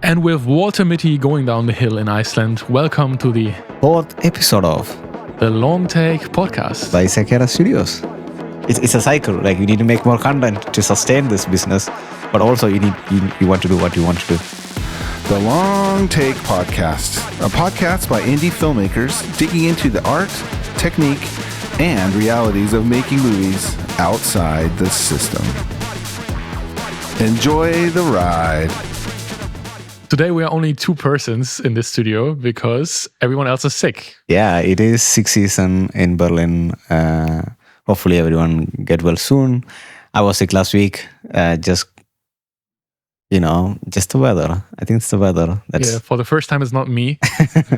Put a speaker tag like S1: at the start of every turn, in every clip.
S1: And with Walter Mitty going down the hill in Iceland, welcome to the
S2: fourth episode of
S1: the Long Take podcast
S2: by Sakera Studios. It's a cycle. Like, you need to make more content to sustain this business, but also you want to do what you want to do.
S3: The Long Take Podcast, a podcast by indie filmmakers digging into the art, technique, and realities of making movies outside the system. Enjoy the ride.
S1: Today we are only two persons in this studio because everyone else is sick.
S2: Yeah, it is sick season in Berlin. Hopefully everyone get well soon. I was sick last week. Just the weather. I think it's the weather.
S1: For the first time, it's not me.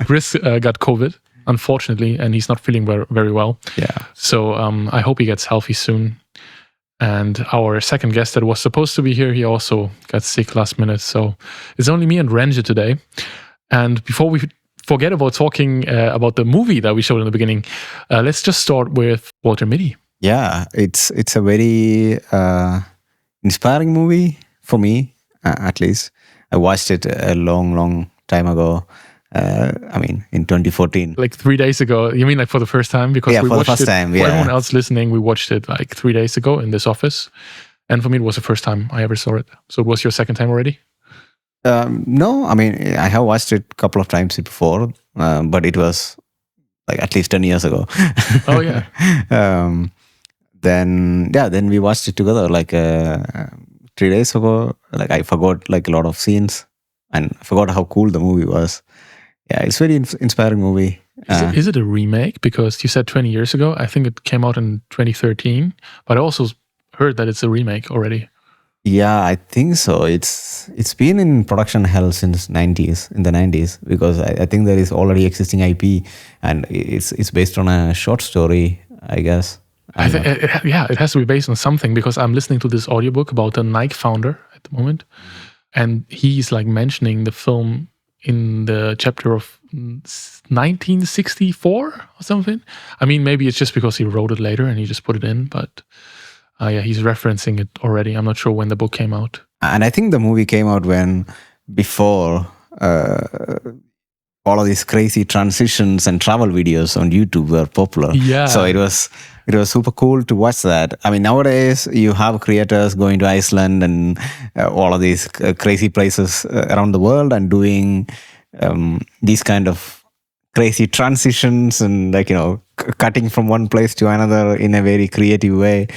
S1: Chris got COVID, unfortunately, and he's not feeling very well.
S2: Yeah.
S1: So I hope he gets healthy soon. And our second guest that was supposed to be here, he also got sick last minute. So it's only me and Renjith today. And before we forget about talking about the movie that we showed in the beginning, let's just start with Walter Mitty.
S2: Yeah, it's a very inspiring movie for me, at least. I watched it a long time ago. In 2014.
S1: Like 3 days ago. You mean like for the first time? Because
S2: yeah,
S1: we
S2: for
S1: watched
S2: the first
S1: it,
S2: time.
S1: For
S2: yeah.
S1: everyone else listening, we watched it like 3 days ago in this office. And for me, it was the first time I ever saw it. So it was your second time already?
S2: No, I have watched it a couple of times before, but it was like at least 10 years ago.
S1: Oh, yeah.
S2: Then we watched it together like 3 days ago. Like, I forgot like a lot of scenes and I forgot how cool the movie was. Yeah, it's a very inspiring movie.
S1: Is it a remake? Because you said 20 years ago. I think it came out in 2013. But I also heard that it's a remake already.
S2: Yeah, I think so. It's been in production hell since in the 90s, because I think there is already existing IP and it's based on a short story, I guess.
S1: It has to be based on something, because I'm listening to this audiobook about the Nike founder at the moment. And he's like mentioning the film in the chapter of 1964 or something. I mean, maybe it's just because he wrote it later and he just put it in, but he's referencing it already. I'm not sure when the book came out.
S2: And I think the movie came out before all of these crazy transitions and travel videos on YouTube were popular.
S1: Yeah.
S2: So it was super cool to watch that. I mean, nowadays you have creators going to Iceland and all of these crazy places around the world and doing these kind of crazy transitions and cutting from one place to another in a very creative way.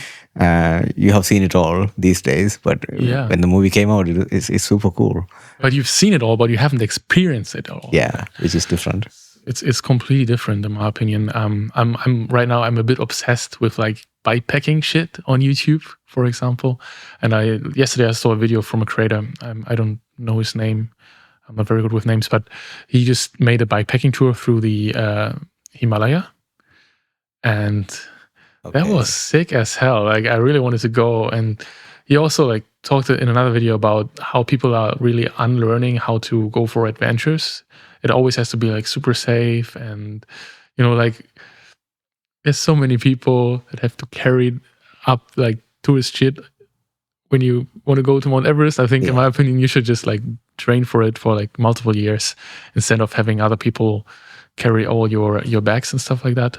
S2: You have seen it all these days, but when the movie came out, it's super cool.
S1: But you've seen it all, but you haven't experienced it all.
S2: Yeah, which is different.
S1: It's completely different in my opinion. I'm right now I'm a bit obsessed with like bikepacking shit on YouTube, for example. And yesterday I saw a video from a creator. I don't know his name. I'm not very good with names, but he just made a bikepacking tour through the Himalaya, and that was sick as hell. Like, I really wanted to go. And he also like talked in another video about how people are really unlearning how to go for adventures. It always has to be like super safe, and like there's so many people that have to carry up like tourist shit when you want to go to Mount Everest. I think in my opinion you should just like train for it for like multiple years instead of having other people carry all your bags and stuff like that.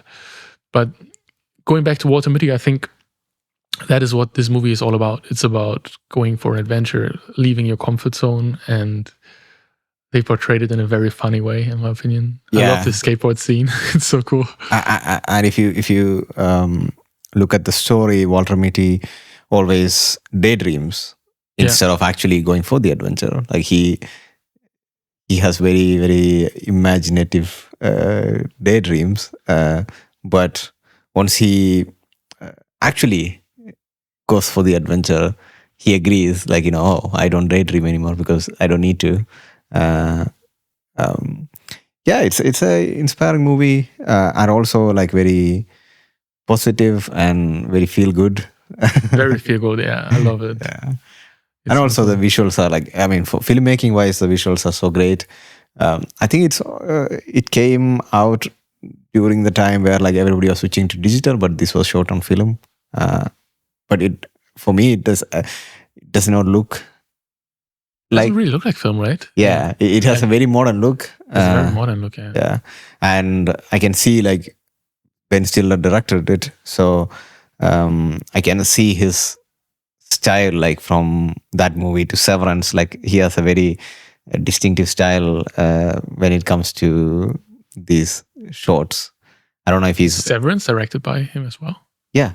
S1: But going back to Walter Mitty, I think that is what this movie is all about. It's about going for an adventure, leaving your comfort zone, and they portrayed it in a very funny way, in my opinion. I love the skateboard scene. It's so cool.
S2: And if you look at the story, Walter Mitty always daydreams instead of actually going for the adventure. Like, he has very, very imaginative daydreams, but once he actually goes for the adventure, he agrees, like, I don't daydream anymore because I don't need to. It's a inspiring movie, and also like very positive and very feel good.
S1: Very feel good, yeah. I love it.
S2: Yeah. And also the visuals are like, for filmmaking wise, the visuals are so great. I think it came out during the time where like everybody was switching to digital, but this was shot on film. But for me, it does not look
S1: doesn't really look like film, right?
S2: Yeah, it has a very modern look.
S1: It's a very modern look, yeah.
S2: Yeah, and I can see like Ben Stiller directed it, so I can see his style like from that movie to Severance. Like he has a very distinctive style when it comes to these shorts. I don't know if he's
S1: Severance directed by him as well.
S2: Yeah.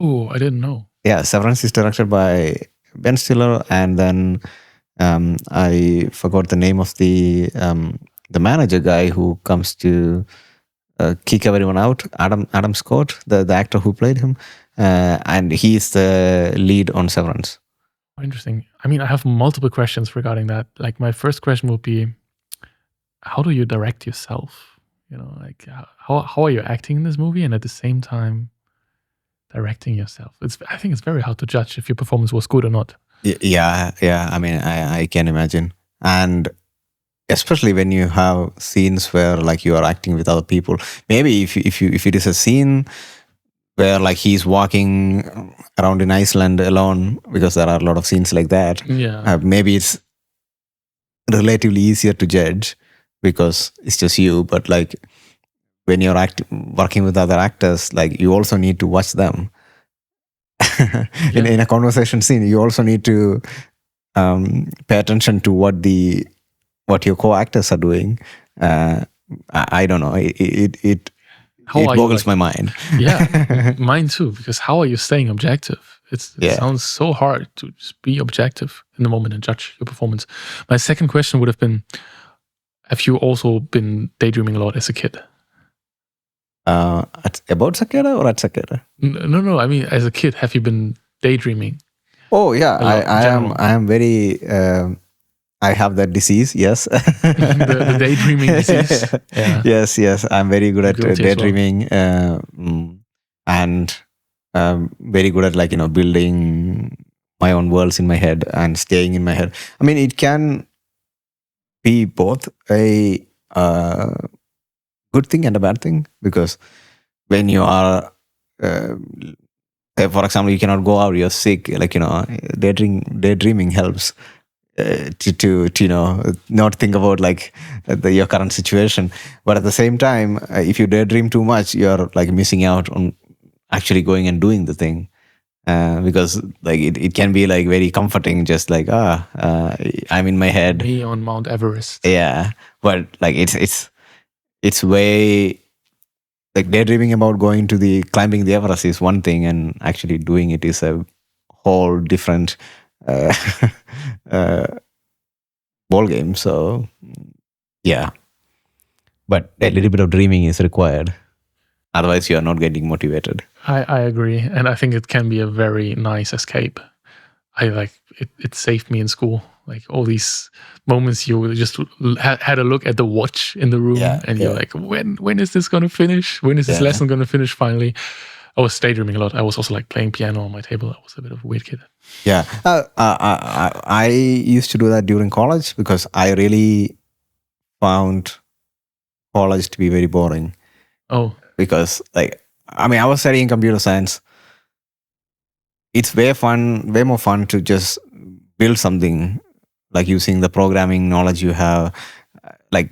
S1: Oh, I didn't know.
S2: Yeah, Severance is directed by Ben Stiller, and then I forgot the name of the manager guy who comes to kick everyone out. Adam Scott, the actor who played him, and he's the lead on Severance.
S1: Interesting. I mean, I have multiple questions regarding that. Like, my first question would be, how do you direct yourself? You know, like how are you acting in this movie and at the same time directing yourself? I think it's very hard to judge if your performance was good or not.
S2: Yeah. I mean, I can imagine, and especially when you have scenes where like you are acting with other people. Maybe if it is a scene where like he's walking around in Iceland alone, because there are a lot of scenes like that.
S1: Yeah.
S2: Maybe it's relatively easier to judge because it's just you. But like when you're working with other actors, like you also need to watch them. in a conversation scene, you also need to pay attention to what your co-actors are doing. I don't know. It boggles my mind.
S1: Yeah, mine too. Because how are you staying objective? It sounds so hard to just be objective in the moment and judge your performance. My second question would have been, have you also been daydreaming a lot as a kid?
S2: About Sakura or at Sakura?
S1: No. I mean, as a kid, have you been daydreaming?
S2: Oh yeah, I am very. I have that disease. Yes,
S1: the daydreaming disease. Yeah.
S2: Yes. I'm very good at daydreaming, and very good at building my own worlds in my head and staying in my head. I mean, it can be both a good thing and a bad thing, because when you are for example, you cannot go out, you're sick, daydreaming helps to not think about your current situation. But at the same time, if you daydream too much, you're missing out on actually going and doing the thing, because it can be very comforting, just I'm in my head,
S1: me on Mount Everest.
S2: Yeah, but it's way daydreaming about climbing the Everest is one thing, and actually doing it is a whole different ball game. So yeah, but a little bit of dreaming is required, otherwise you are not getting motivated.
S1: I agree, and I think it can be a very nice escape. It saved me in school. Like all these moments, you just had a look at the watch in the room, and you're like, when is this going to finish? When is this lesson going to finish finally? I was daydreaming a lot. I was also playing piano on my table. I was a bit of a weird kid.
S2: Yeah, I used to do that during college, because I really found college to be very boring.
S1: Oh,
S2: because I was studying computer science. It's way more fun to just build something, using the programming knowledge you have,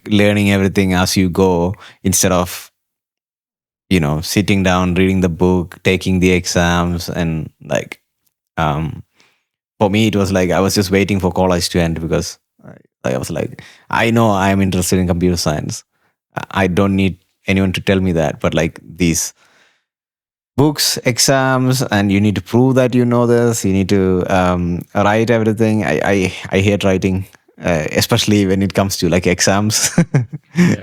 S2: learning everything as you go, instead of sitting down, reading the book, taking the exams, and for me it was I was just waiting for college to end, because I was I know I am interested in computer science. I don't need anyone to tell me that, but these books, exams, and you need to prove that you know this. You need to write everything. I hate writing, especially when it comes to exams.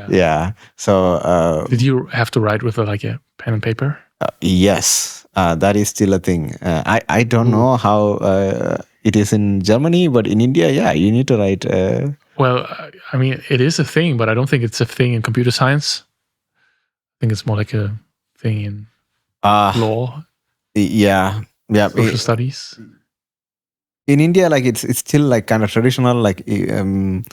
S2: Yeah. So
S1: did you have to write with a pen and paper?
S2: Yes, that is still a thing. I don't know how it is in Germany, but in India, yeah, you need to write.
S1: Well, I mean, it is a thing, but I don't think it's a thing in computer science. I think it's more like a thing in law.
S2: Yeah.
S1: Social studies.
S2: In India, it's still kind of traditional. You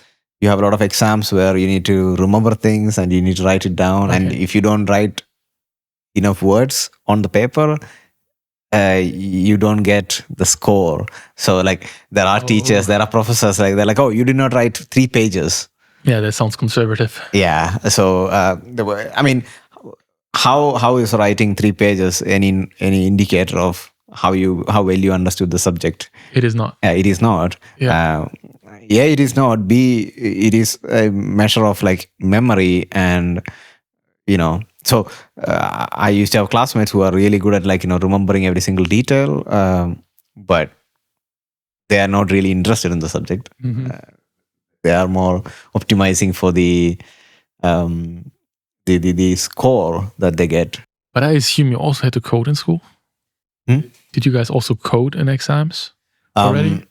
S2: have a lot of exams where you need to remember things and you need to write it down. Okay. And if you don't write enough words on the paper, you don't get the score. So like there are teachers, there are professors, like they're like, oh, you did not write 3 pages.
S1: Yeah, that sounds conservative.
S2: Yeah. So I mean, how is writing 3 pages any indicator of how well you understood the subject?
S1: It is not.
S2: It is not.
S1: Yeah.
S2: It is not. B, it is a measure of like memory and So I used to have classmates who are really good at remembering every single detail, but they are not really interested in the subject.
S1: Mm-hmm.
S2: They are more optimizing for the score that they get.
S1: But I assume you also had to code in school. Did you guys also code in exams already?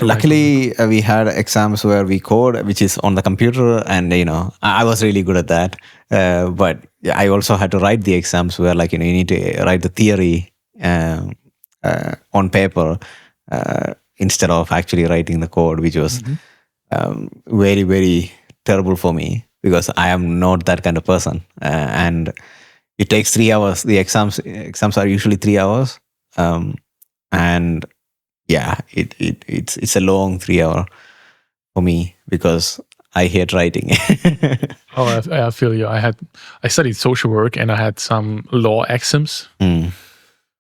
S2: Luckily, we had exams where we code, which is on the computer, and I was really good at that. But I also had to write the exams where you need to write the theory on paper instead of actually writing the code, which was very, very terrible for me because I am not that kind of person, and it takes 3 hours. The exams are usually 3 hours, and yeah, it's a long 3 hour for me because I hate writing.
S1: I feel you. I studied social work and I had some law exams.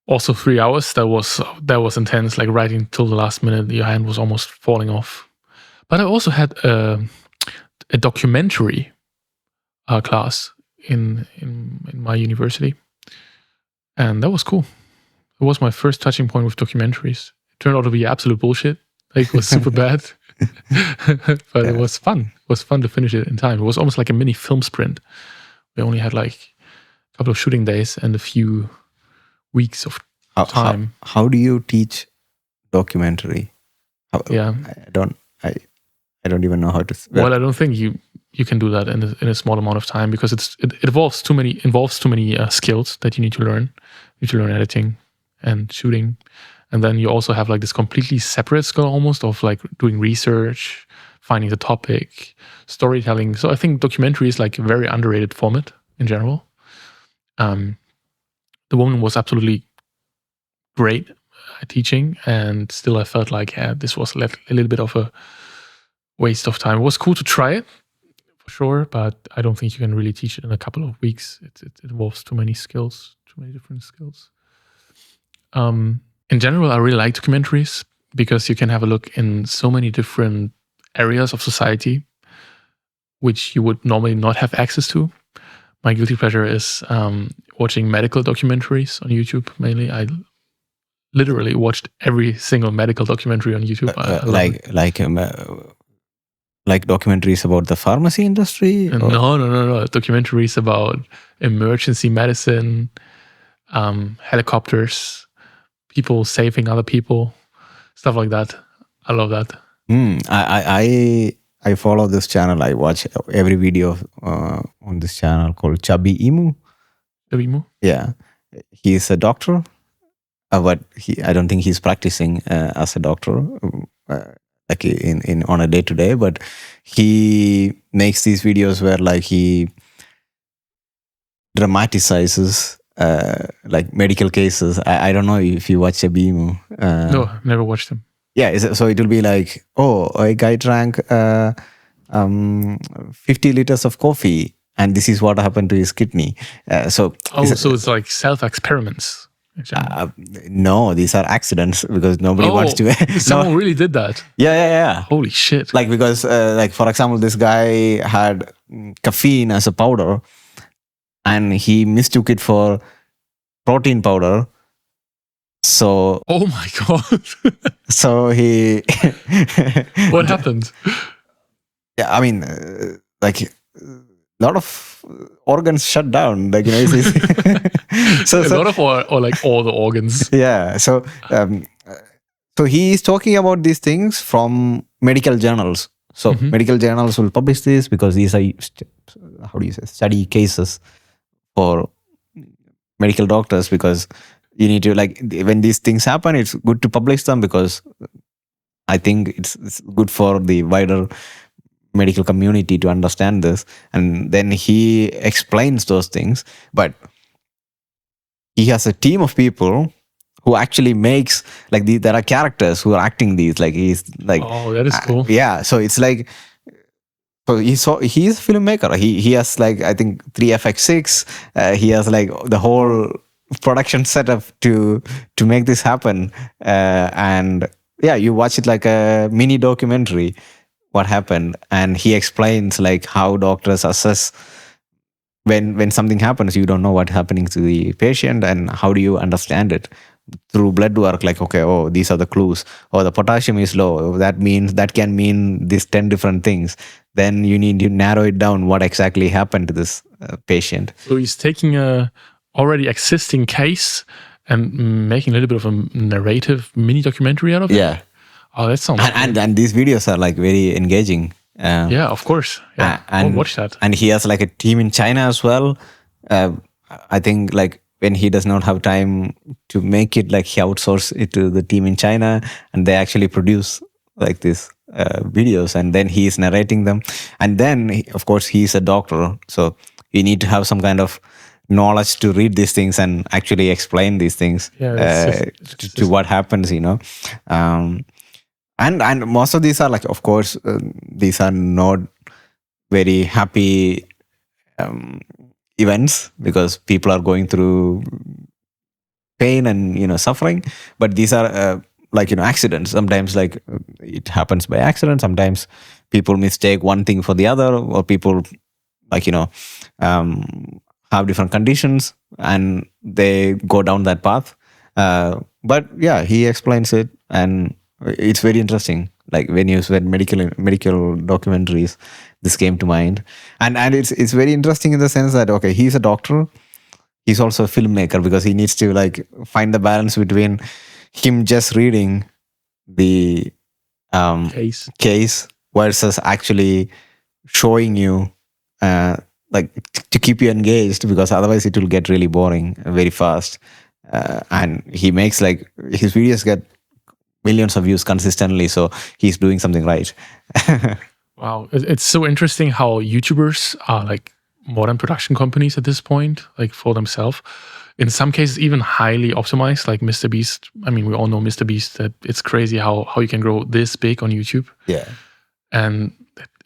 S1: Also 3 hours. That was intense. Like writing till the last minute, your hand was almost falling off. But I also had a documentary class in my university, and that was cool. It was my first touching point with documentaries. Turned out to be absolute bullshit. It was super bad, but it was fun. It was fun to finish it in time. It was almost like a mini film sprint. We only had a couple of shooting days and a few weeks of time.
S2: How do you teach documentary?
S1: Yeah,
S2: I don't even know how to.
S1: Well, I don't think you can do that in a small amount of time because it involves too many skills that you need to learn. You need to learn editing and shooting. And then you also have this completely separate skill almost of doing research, finding the topic, storytelling. So I think documentary is a very underrated format in general. The woman was absolutely great at teaching, and still I felt this was a little bit of a waste of time. It was cool to try it for sure, but I don't think you can really teach it in a couple of weeks. It involves too many skills, too many different skills. In general, I really like documentaries because you can have a look in so many different areas of society, which you would normally not have access to. My guilty pleasure is watching medical documentaries on YouTube mainly. I literally watched every single medical documentary on YouTube.
S2: Like documentaries about the pharmacy industry?
S1: No. Documentaries about emergency medicine, helicopters, people saving other people, stuff like that. I love that.
S2: I follow this channel. I watch every video on this channel called Chubby Emu.
S1: Chubby Emu?
S2: Yeah. He's a doctor, but I don't think he's practicing as a doctor on a day-to-day, but he makes these videos where he dramatizes medical cases. I don't know if you watch Chubby Emu.
S1: No, never watched him.
S2: Yeah, so it will be a guy drank 50 liters of coffee, and this is what happened to his kidney. So
S1: it's like self-experiments.
S2: No, these are accidents because nobody wants to.
S1: Someone really did that.
S2: Yeah.
S1: Holy shit!
S2: Because for example, this guy had caffeine as a powder, and he mistook it for protein powder. So.
S1: Oh my god!
S2: So he.
S1: What happened?
S2: Yeah, I mean, a lot of organs shut down.
S1: So a lot of or all the organs.
S2: Yeah. So he is talking about these things from medical journals. So medical journals will publish this because these are study cases for medical doctors, because you need to when these things happen, it's good to publish them because I think it's good for the wider medical community to understand this. And then he explains those things, but he has a team of people who actually makes like there are characters who are acting these. Like he's like,
S1: Oh, that is cool.
S2: yeah. So it's like, so he's a filmmaker. He has like, I think 3FX6. He has like the whole production setup to make this happen. And yeah, you watch it like a mini documentary, what happened, and he explains like how doctors assess when something happens. You don't know what's happening to the patient, and how do you understand it through blood work. Like, okay, oh, these are the clues. Oh, the potassium is low. That can mean these 10 different things. Then you need to narrow it down what exactly happened to this patient.
S1: So he's taking a already existing case and making a little bit of a narrative mini documentary out of it.
S2: Yeah.
S1: Oh, that sounds
S2: and these videos are like very engaging.
S1: Yeah, of course. Yeah,
S2: and
S1: I'll watch that.
S2: And he has like a team in China as well. I think like when he does not have time to make it, like he outsources it to the team in China, and they actually produce like these videos, and then he is narrating them. And then of course he's a doctor, so you need to have some kind of knowledge to read these things and actually explain these things to what happens, you know. And most of these are like, of course, these are not very happy events, because people are going through pain and, you know, suffering. But these are like, you know, accidents. Sometimes like it happens by accident. Sometimes people mistake one thing for the other, or people like, you know, have different conditions and they go down that path. But yeah, he explains it, and it's very interesting. Like when you said medical documentaries, this came to mind. And it's very interesting in the sense that, okay, he's a doctor, he's also a filmmaker, because he needs to like find the balance between him just reading the case versus actually showing you like to keep you engaged, because otherwise it will get really boring very fast. And he makes like, his videos get millions of views consistently, so he's doing something right.
S1: Wow, it's so interesting how YouTubers are like modern production companies at this point, like for themselves. In some cases, even highly optimized, like Mr. Beast. I mean, we all know Mr. Beast, that it's crazy how you can grow this big on YouTube.
S2: Yeah.
S1: And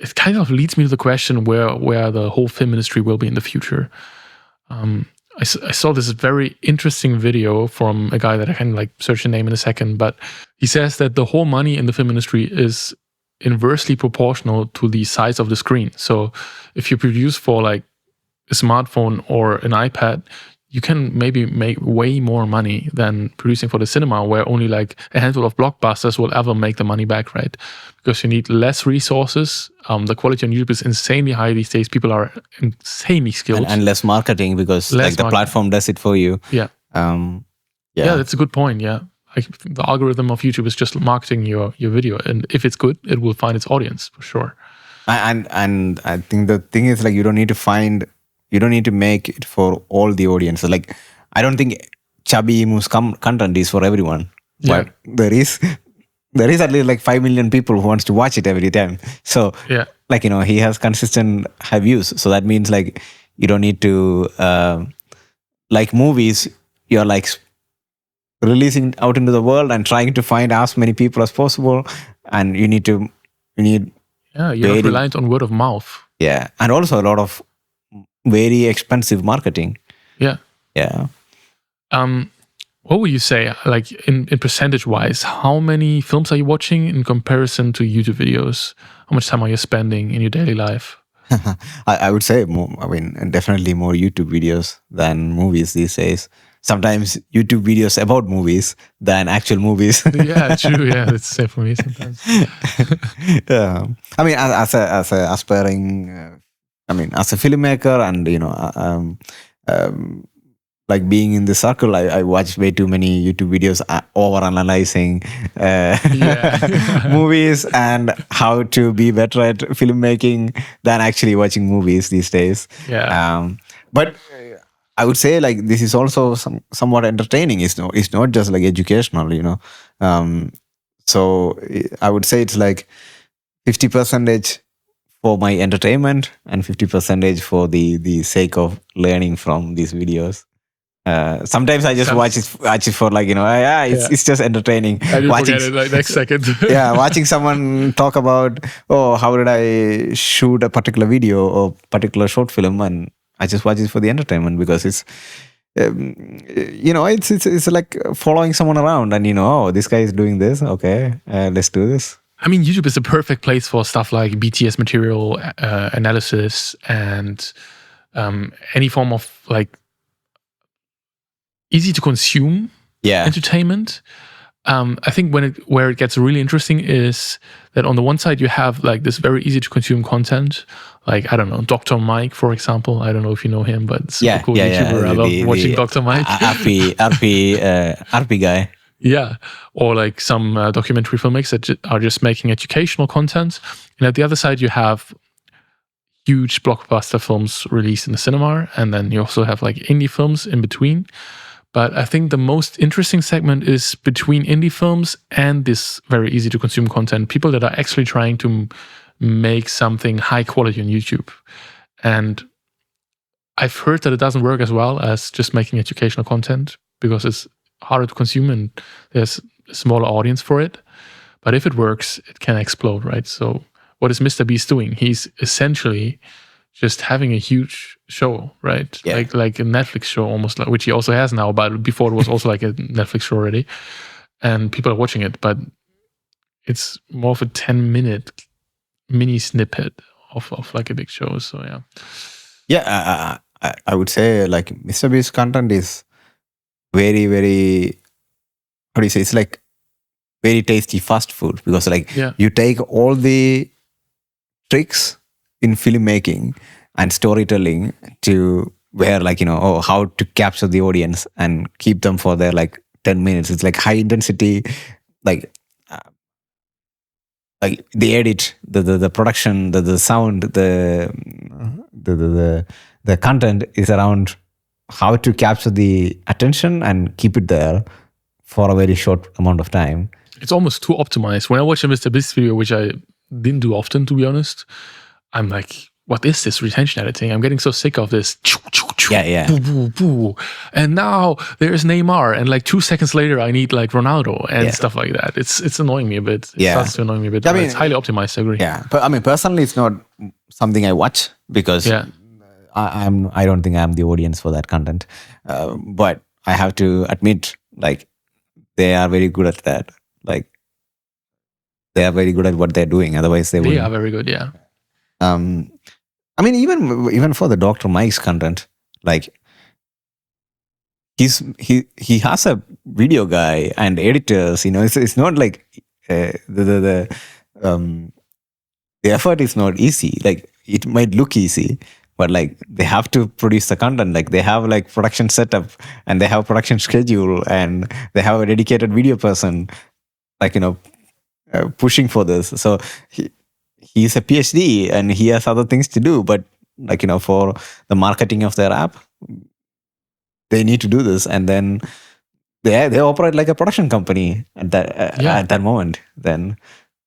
S1: it kind of leads me to the question where the whole film industry will be in the future. I saw this very interesting video from a guy that I can like search the name in a second, but he says that the whole money in the film industry is inversely proportional to the size of the screen. So if you produce for like a smartphone or an iPad, you can maybe make way more money than producing for the cinema, where only like a handful of blockbusters will ever make the money back, right? Because you need less resources. The quality on YouTube is insanely high these days. People are insanely skilled.
S2: And less marketing, because like the platform does it for you.
S1: Yeah. Yeah, that's a good point. Yeah. Like the algorithm of YouTube is just marketing your video. And if it's good, it will find its audience for sure.
S2: And I think the thing is like, you don't need to make it for all the audiences. Like, I don't think Chubby Emu's content is for everyone.
S1: Yeah.
S2: But there is at least like 5 million people who wants to watch it every time. So
S1: yeah,
S2: like, you know, he has consistent high views. So that means like, you don't need to, like movies, you're like releasing out into the world and trying to find as many people as possible. And you're
S1: not reliant on word of mouth.
S2: Yeah. And also a lot of very expensive marketing.
S1: Yeah.
S2: Yeah.
S1: What would you say, like in percentage wise, how many films are you watching in comparison to YouTube videos? How much time are you spending in your daily life?
S2: I would say more, I mean, definitely more YouTube videos than movies these days. Sometimes YouTube videos about movies than actual movies.
S1: Yeah, true. Yeah, that's the same for me sometimes.
S2: Yeah. I mean, as a aspiring, as a filmmaker, and you know, like being in the circle, I watch way too many YouTube videos over analyzing movies and how to be better at filmmaking than actually watching movies these days.
S1: Yeah.
S2: But I would say like this is also somewhat entertaining. It's not just like educational, you know. So I would say it's like 50% for my entertainment and 50% for the sake of learning from these videos. Sometimes I just watch it for like, it's just entertaining.
S1: And you forget it like next second.
S2: Yeah, watching someone talk about, how did I shoot a particular video or particular short film, and I just watch it for the entertainment because it's, it's like following someone around, and this guy is doing this. Okay, let's do this.
S1: I mean, YouTube is a perfect place for stuff like BTS material analysis and any form of like easy to consume entertainment. I think where it gets really interesting is that on the one side you have like this very easy to consume content, like I don't know, Dr. Mike, for example. I don't know if you know him, but super cool YouTuber. I love watching Dr. Mike.
S2: RP guy.
S1: Yeah, or like some documentary filmmakers that are just making educational content. And at the other side, you have huge blockbuster films released in the cinema, and then you also have like indie films in between. But I think the most interesting segment is between indie films and this very easy to consume content. People that are actually trying to make something high quality on YouTube. And I've heard that it doesn't work as well as just making educational content because it's harder to consume and there's a smaller audience for it. But if it works, it can explode, right? So what is Mr. Beast doing? He's essentially just having a huge show, right?
S2: Yeah.
S1: Like a Netflix show almost, like, which he also has now, but before it was also like a Netflix show already. And people are watching it, but it's more of a 10-minute mini snippet of like a big show. So yeah.
S2: Yeah, I would say like Mr. Beast's content is very, very, how do you say, it's like very tasty fast food because like you take all the tricks in filmmaking and storytelling to where like, how to capture the audience and keep them for their like 10 minutes. It's like high intensity, like the edit, the production, the sound, the content is around how to capture the attention and keep it there for a very short amount of time.
S1: It's almost too optimized. When I watch a Mr. Beast video, which I didn't do often, to be honest, I'm like, what is this retention editing? I'm getting so sick of this.
S2: Yeah.
S1: Boo, boo, boo. And now there's Neymar. And like 2 seconds later, I need like Ronaldo and stuff like that. It's annoying me a bit. It starts to annoy me a bit. I mean, it's highly optimized, I agree.
S2: Yeah. But I mean, personally, it's not something I watch because I don't think I'm the audience for that content. But I have to admit, like, they are very good at that. Like, they are very good at what they're doing. Otherwise, they
S1: are very good, yeah.
S2: I mean, even for the Dr. Mike's content, like he has a video guy and editors. It's not like the effort is not easy. Like it might look easy, but like they have to produce the content. Like they have like production setup and they have production schedule and they have a dedicated video person, like pushing for this. So he's a PhD and he has other things to do, but like, for the marketing of their app, they need to do this. And then they operate like a production company at that moment. Then,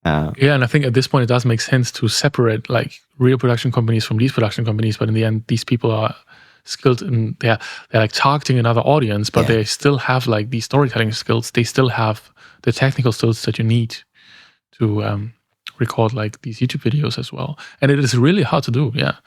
S1: and I think at this point it does make sense to separate like real production companies from these production companies. But in the end, these people are skilled in they're like targeting another audience, but they still have like these storytelling skills. They still have the technical skills that you need to record like these YouTube videos as well. And it is really hard to do. Yeah.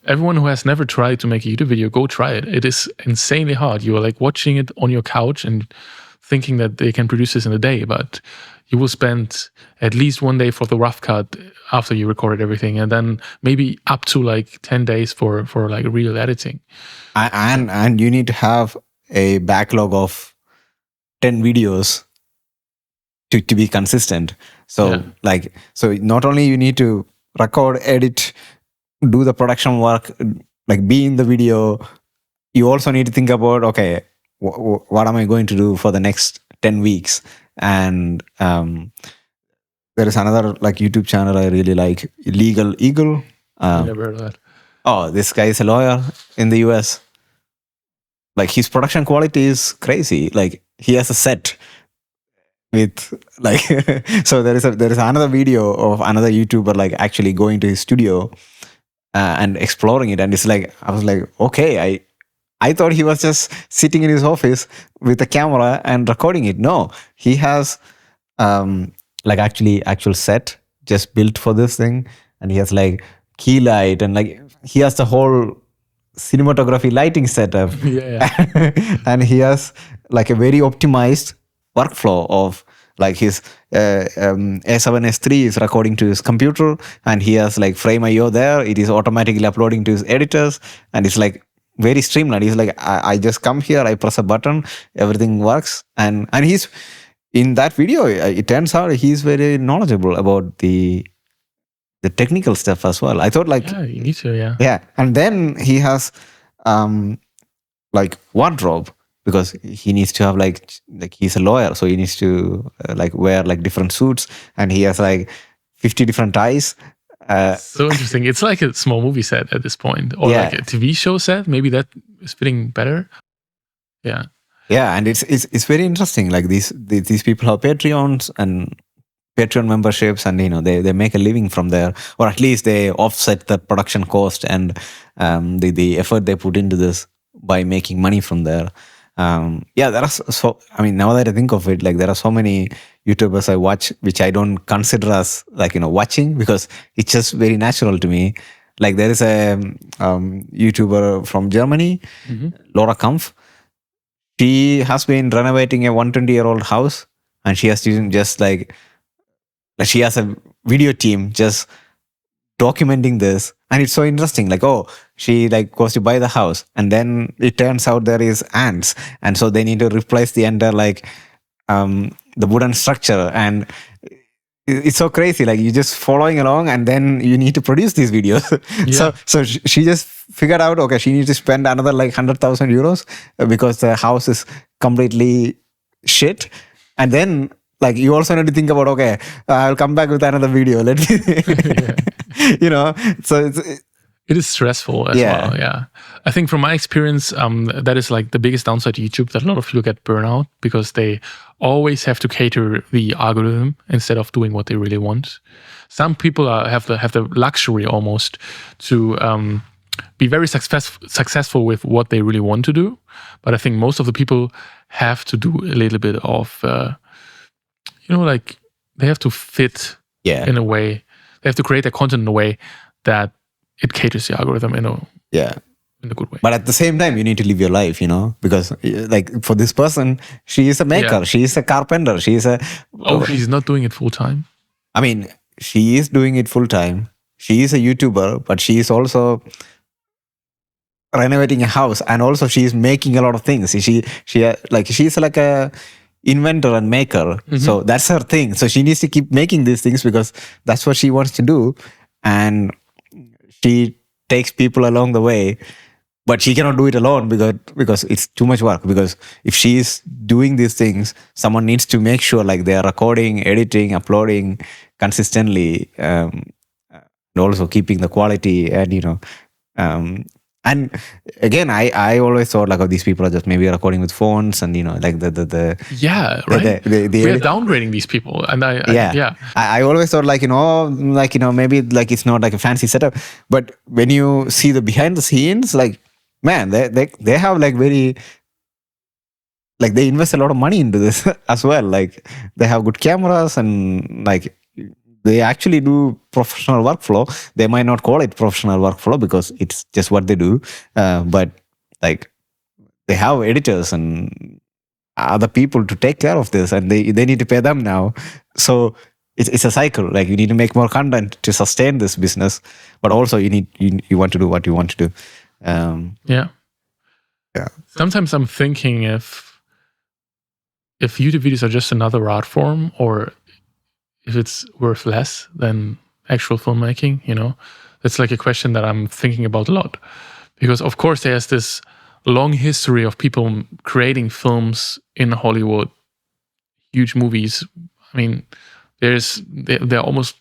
S1: Everyone who has never tried to make a YouTube video, go try it. It is insanely hard. You are like watching it on your couch and thinking that they can produce this in a day, but you will spend at least 1 day for the rough cut after you recorded everything, and then maybe up to like 10 days for like real editing.
S2: And you need to have a backlog of 10 videos to be consistent. So so not only you need to record, edit, do the production work, like be in the video, you also need to think about, okay, what am I going to do for the next 10 weeks? And there is another like YouTube channel I really like, Legal Eagle.
S1: I never heard of that.
S2: Oh, this guy is a lawyer in the US. Like his production quality is crazy. Like he has a set with like so there is another video of another YouTuber like actually going to his studio and exploring it, and it's like I was like, okay, I thought he was just sitting in his office with a camera and recording it. No, he has like actual set just built for this thing, and he has like key light and like he has the whole cinematography lighting setup.
S1: Yeah.
S2: And he has like a very optimized workflow of like his A7 S3 is recording to his computer, and he has like Frame.io there. It is automatically uploading to his editors, and it's like very streamlined. He's like, I just come here, I press a button, everything works. And he's in that video, it turns out he's very knowledgeable about the technical stuff as well. I thought like,
S1: yeah, you need to,
S2: yeah. And then he has like wardrobe, because he needs to have like he's a lawyer, so he needs to like wear like different suits, and he has like 50 different ties.
S1: So interesting. It's like a small movie set at this point, or like a TV show set. Maybe that is fitting better. Yeah.
S2: Yeah, and it's very interesting. Like these people have Patreons and Patreon memberships, and they make a living from there, or at least they offset the production cost and the effort they put into this by making money from there. Yeah, there are now that I think of it, like there are so many YouTubers I watch which I don't consider as like watching, because it's just very natural to me. Like there is a YouTuber from Germany, Laura Kampf. She has been renovating a 120-year-old house, and she has just like she has a video team just documenting this, and it's so interesting. Like, oh, she like goes to buy the house, and then it turns out there is ants, and so they need to replace the entire like the wooden structure, and it's so crazy. Like you're just following along, and then you need to produce these videos.
S1: Yeah.
S2: So she just figured out, okay, she needs to spend another like 100,000 euros because the house is completely shit, and then like you also need to think about, okay, I'll come back with another video. Let me, So
S1: it is stressful as well. Yeah, I think from my experience, that is like the biggest downside to YouTube, that a lot of people get burnout because they always have to cater the algorithm instead of doing what they really want. Some people have the luxury almost to be very successful with what they really want to do, but I think most of the people have to do a little bit of like they have to fit in a way. They have to create their content in a way that it caters the algorithm in a good way.
S2: But at the same time, you need to live your life, because like for this person, she is a maker, she is a carpenter, she's
S1: not doing it full time.
S2: I mean, she is doing it full time. She is a YouTuber, but she is also renovating a house, and also she is making a lot of things. She's like a inventor and maker. So that's her thing. So she needs to keep making these things because that's what she wants to do. And she takes people along the way, but she cannot do it alone because it's too much work. Because if she is doing these things, someone needs to make sure like they are recording, editing, uploading consistently, and also keeping the quality, and and again, I always thought like, oh, these people are just maybe recording with phones, and like
S1: right. We are downgrading these people, and
S2: I always thought like maybe like it's not like a fancy setup, but when you see the behind the scenes, like man, they have like very like they invest a lot of money into this as well. Like they have good cameras, and like they actually do professional workflow. They might not call it professional workflow because it's just what they do. But like they have editors and other people to take care of this, and they need to pay them now. So it's a cycle. Like you need to make more content to sustain this business, but also you want to do what you want to do.
S1: Yeah. Sometimes I'm thinking if YouTube videos are just another art form, or if it's worth less than actual filmmaking, that's like a question that I'm thinking about a lot. Because of course there's this long history of people creating films in Hollywood, huge movies. I mean, they're almost,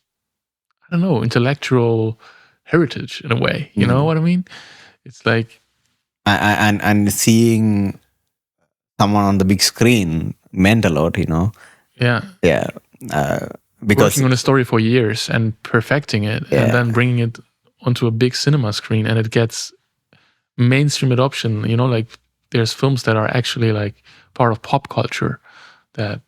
S1: I don't know, intellectual heritage in a way. You know what I mean? It's like,
S2: and seeing someone on the big screen meant a lot.
S1: Yeah.
S2: Because
S1: working on a story for years and perfecting it, and then bringing it onto a big cinema screen, and it gets mainstream adoption. You know, like there's films that are actually like part of pop culture that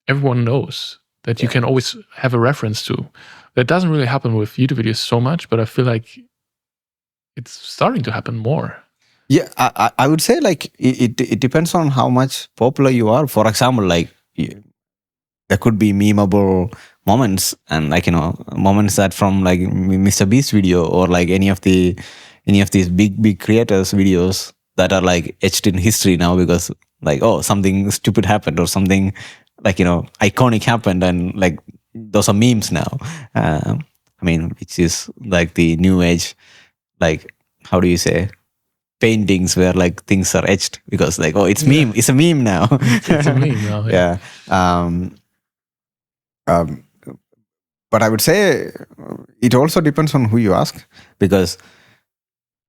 S1: everyone knows, that you can always have a reference to. That doesn't really happen with YouTube videos so much, but I feel like it's starting to happen more.
S2: Yeah, I would say like it depends on how much popular you are. For example, like there could be memeable moments, and like, you know, moments that from like Mr. Beast video, or like any of these big creators videos that are like etched in history now, because like, oh, something stupid happened, or something like, you know, iconic happened, and like those are memes now. I mean, which is like the new age, like, how do you say, paintings where like things are etched, because like, oh, it's a meme now.
S1: It's a meme now.
S2: Yeah. But I would say it also depends on who you ask, because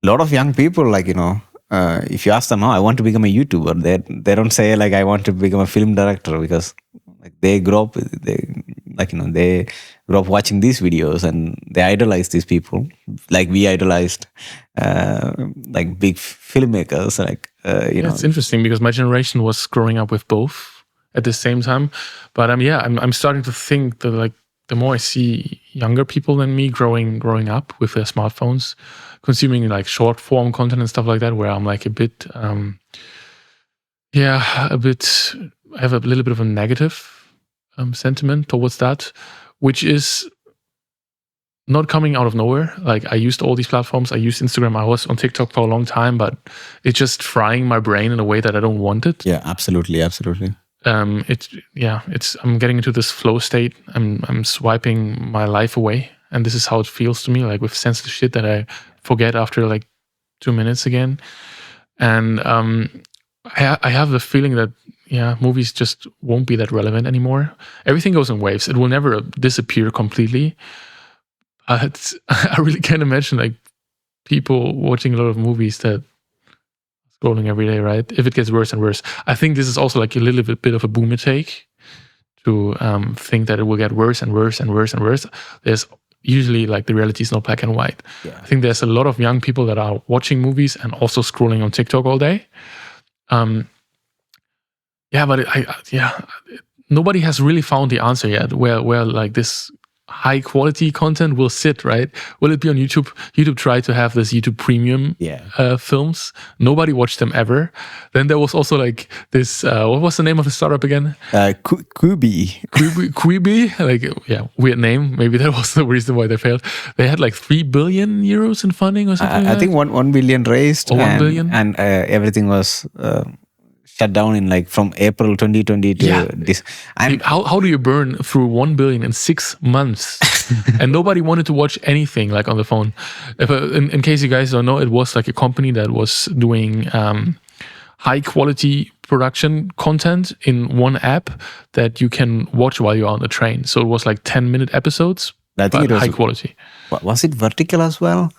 S2: a lot of young people, like, you know, if you ask them, oh, I want to become a YouTuber, they don't say like, I want to become a film director, because like they grow up watching these videos, and they idolize these people, like we idolized like big filmmakers, like you know.
S1: It's interesting because my generation was growing up with both at the same time, but I'm starting to think that like the more I see younger people than me growing up with their smartphones, consuming like short form content and stuff like that, where I'm like I have a little bit of a negative sentiment towards that, which is not coming out of nowhere. Like, I used all these platforms. I used Instagram. I was on TikTok for a long time, but it's just frying my brain in a way that I don't want it.
S2: Yeah, absolutely.
S1: I'm getting into this flow state. I'm swiping my life away, and this is how it feels to me, like with sensitive shit that I forget after like 2 minutes again. And I have the feeling that movies just won't be that relevant anymore. Everything goes in waves. It will never disappear completely. I really can't imagine like people watching a lot of movies that scrolling every day, right? If it gets worse and worse. I think this is also like a little bit of a boomer take to think that it will get worse and worse and worse and worse. There's usually like the reality is not black and white. Yeah. I think there's a lot of young people that are watching movies and also scrolling on TikTok all day. Nobody has really found the answer yet where like this high quality content will sit, right? Will it be on YouTube? YouTube tried to have this YouTube premium films. Nobody watched them ever. Then there was also like this, what was the name of the startup again?
S2: Quibi,
S1: like, weird name. Maybe that was the reason why they failed. They had like 3 billion euros in funding or something.
S2: I think 1 billion raised.
S1: Or 1 billion.
S2: And everything was shut down in like from April 2020 to this. And
S1: how do you burn through 1 billion in 6 months? And nobody wanted to watch anything like on the phone. In case you guys don't know, it was like a company that was doing high quality production content in one app that you can watch while you're on the train. So it was like 10-minute episodes, but high quality.
S2: Was it vertical as well?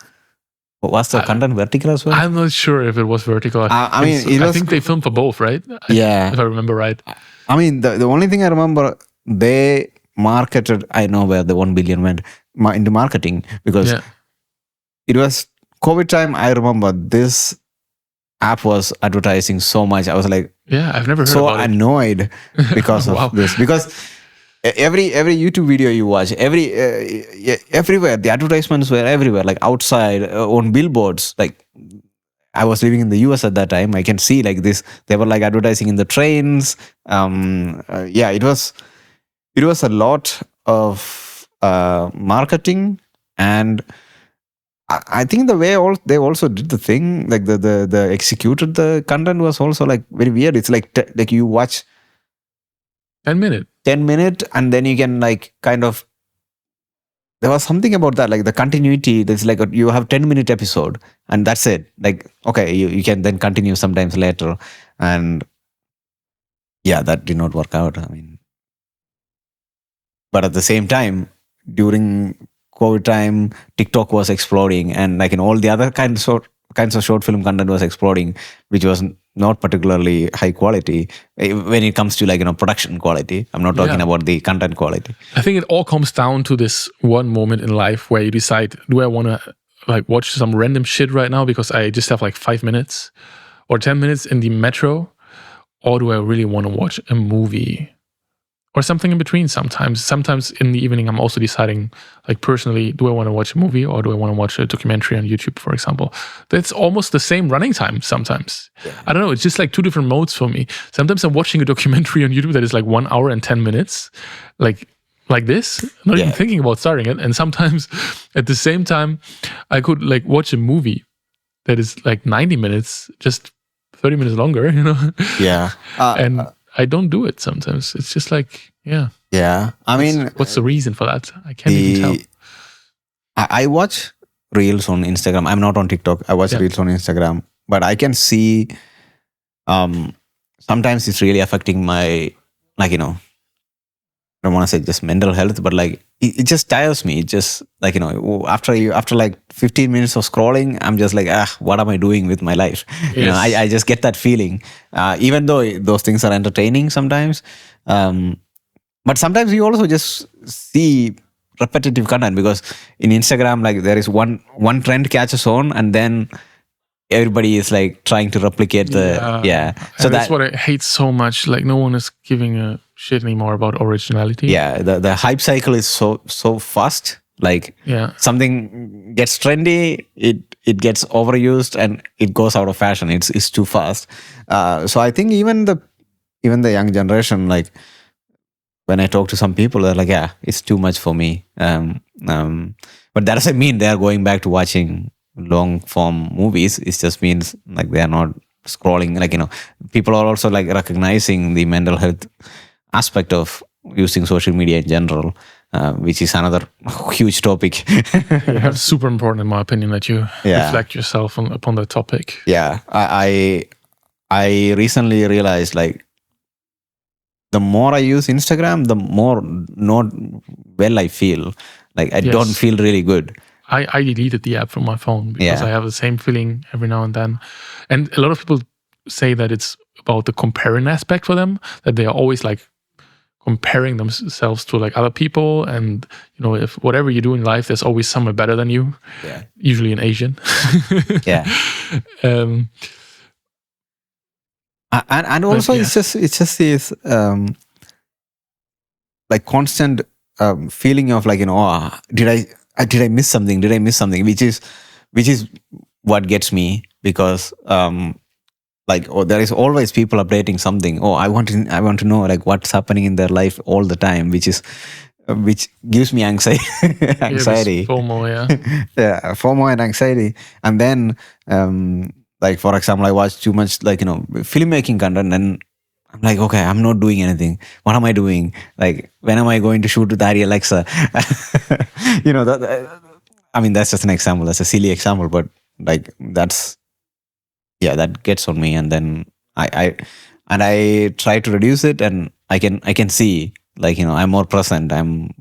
S2: Was the content vertical as well?
S1: I'm not sure if it was vertical. I think they filmed for both, right? If I remember right.
S2: I mean, the only thing I remember, they marketed, I know where the 1 billion went into marketing, because it was COVID time. I remember this app was advertising so much. I was like,
S1: I've never heard
S2: so
S1: about
S2: annoyed because of this. Because every YouTube video you watch, everywhere the advertisements were everywhere, like outside on billboards. Like, I was living in the US at that time. I can see like this. They were like advertising in the trains. It was a lot of marketing, and I think the way they also did the thing, like the executed the content was also like very weird. It's like like you watch
S1: 10 minute,
S2: and then you can like kind of, there was something about that, like the continuity. There's like you have 10-minute episode and that's it. Like, okay, you can then continue sometimes later, and that did not work out. I mean, but at the same time, during COVID time, TikTok was exploding, and like in all the other kinds of short film content was exploding, which was not particularly high quality when it comes to like, production quality. I'm not talking about the content quality.
S1: I think it all comes down to this one moment in life where you decide, do I want to like watch some random shit right now because I just have like 5 minutes or 10 minutes in the metro, or do I really want to watch a movie or something in between? Sometimes in the evening, I'm also deciding, like personally, do I want to watch a movie or do I want to watch a documentary on YouTube, for example? That's almost the same running time sometimes. I don't know. It's just like two different modes for me. Sometimes I'm watching a documentary on YouTube that is like 1 hour and 10 minutes, like this, not even thinking about starting it. And sometimes at the same time, I could like watch a movie that is like 90 minutes, just 30 minutes longer, you know?
S2: Yeah.
S1: And I don't do it sometimes. It's just like,
S2: Yeah. I mean,
S1: what's the reason for that? I can't even tell.
S2: I watch reels on Instagram. I'm not on TikTok. I watch reels on Instagram, but I can see sometimes it's really affecting my, like, you know, I don't want to say just mental health, but like it just tires me. It just like, you know, after like 15 minutes of scrolling, I'm just like, what am I doing with my life? Yes. You know, I just get that feeling, even though those things are entertaining sometimes. But sometimes you also just see repetitive content, because in Instagram, like there is one trend catches on and then everybody is like trying to replicate the
S1: So that's what I hate so much. Like no one is giving a shit anymore about originality.
S2: Yeah, the hype cycle is so fast. Like something gets trendy, it gets overused and it goes out of fashion. It's too fast. So I think even the young generation, like when I talk to some people, they're like, yeah, it's too much for me. But that doesn't mean they're going back to watching long form movies. It just means like they're not scrolling. Like, you know, people are also like recognizing the mental health aspect of using social media in general, which is another huge topic.
S1: It's super important, in my opinion, that you reflect yourself upon the topic.
S2: Yeah, I recently realized, like, the more I use Instagram, the more not well I feel. Like I don't feel really good.
S1: I deleted the app from my phone because I have the same feeling every now and then. And a lot of people say that it's about the comparing aspect for them, that they are always like comparing themselves to like other people. And, you know, if whatever you do in life, there's always someone better than you, usually an Asian.
S2: And also it's just this like constant feeling of like, you know, did I miss something? Did I miss something? Which is what gets me, because like, there is always people updating something. I want to know like what's happening in their life all the time, which gives me anxiety.
S1: FOMO,
S2: FOMO and anxiety. And then like, for example, I watch too much, like, you know, filmmaking content, and I'm like, okay, I'm not doing anything. What am I doing? Like, when am I going to shoot with Ari Alexa? You know, I mean, that's just an example. That's a silly example, but like that gets on me. And then I try to reduce it, and I can see, like, you know, I'm more present. I'm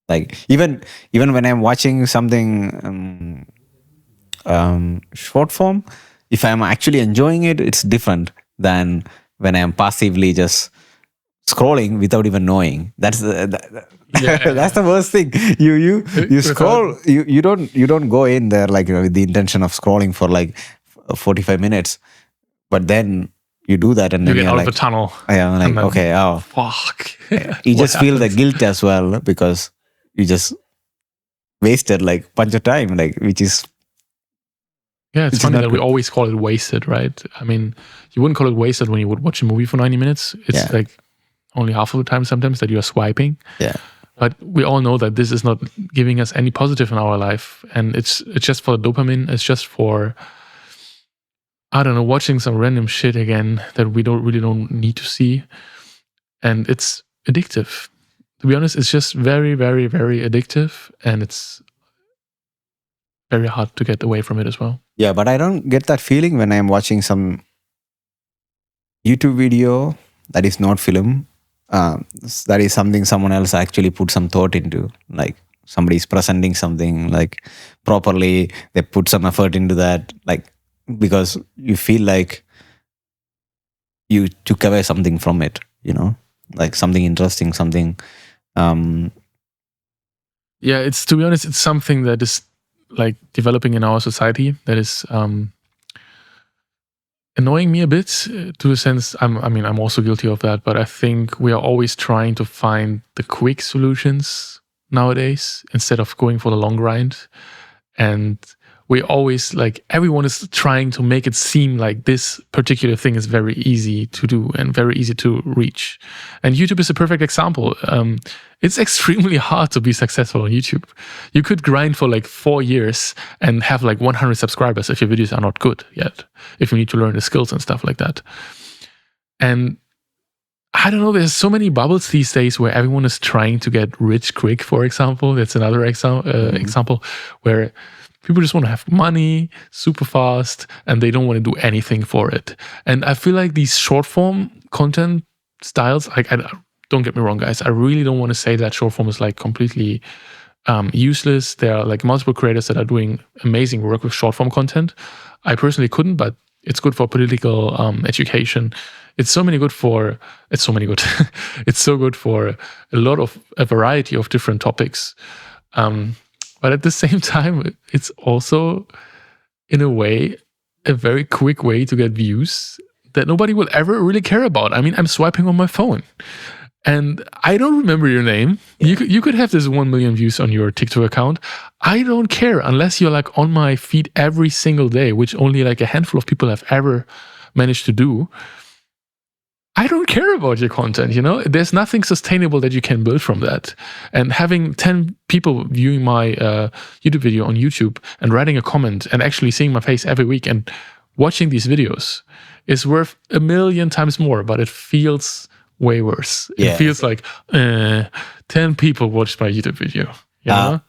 S2: like, even when I'm watching something short form, if I'm actually enjoying it, it's different than when I'm passively just scrolling without even knowing. That's that's the worst thing. You scroll. You don't go in there like, you know, with the intention of scrolling for like 45 minutes, but then you do that and then
S1: you get out
S2: like,
S1: of the tunnel.
S2: Yeah, I'm like, okay,
S1: fuck.
S2: You just feel the guilt as well, because you just wasted like a bunch of time, like, which is.
S1: Yeah, it's funny that we always call it wasted, right? I mean, you wouldn't call it wasted when you would watch a movie for 90 minutes. It's like only half of the time sometimes that you are swiping.
S2: Yeah.
S1: But we all know that this is not giving us any positive in our life. And it's just for dopamine. It's just for, I don't know, watching some random shit again that we don't need to see. And it's addictive. To be honest, it's just very, very, very addictive. And it's very hard to get away from it as well.
S2: Yeah, but I don't get that feeling when I'm watching some YouTube video that is not film. That is something someone else actually put some thought into. Like, somebody's presenting something like properly. They put some effort into that. Like, because you feel like you took away something from it, you know, like something interesting, something.
S1: Yeah, it's, to be honest, it's something that is like developing in our society that is annoying me a bit, to a sense. I'm also guilty of that, but I think we are always trying to find the quick solutions nowadays instead of going for the long grind. And we always, like, everyone is trying to make it seem like this particular thing is very easy to do and very easy to reach. And YouTube is a perfect example. It's extremely hard to be successful on YouTube. You could grind for like 4 years and have like 100 subscribers if your videos are not good yet, if you need to learn the skills and stuff like that. And I don't know, there's so many bubbles these days where everyone is trying to get rich quick, for example. That's another example where people just want to have money super fast and they don't want to do anything for it. And I feel like these short form content styles, like, don't get me wrong, guys, I really don't want to say that short form is like completely useless. There are like multiple creators that are doing amazing work with short form content. I personally couldn't, but it's good for political education. It's so good for a variety of different topics. But at the same time, it's also, in a way, a very quick way to get views that nobody will ever really care about. I mean, I'm swiping on my phone and I don't remember your name. Yeah. You could have this 1 million views on your TikTok account. I don't care unless you're like on my feed every single day, which only like a handful of people have ever managed to do. I don't care about your content, you know? There's nothing sustainable that you can build from that. And having 10 people viewing my YouTube video on YouTube and writing a comment and actually seeing my face every week and watching these videos is worth 1 million times more, but it feels way worse. Yeah. It feels like 10 people watched my YouTube video, you know?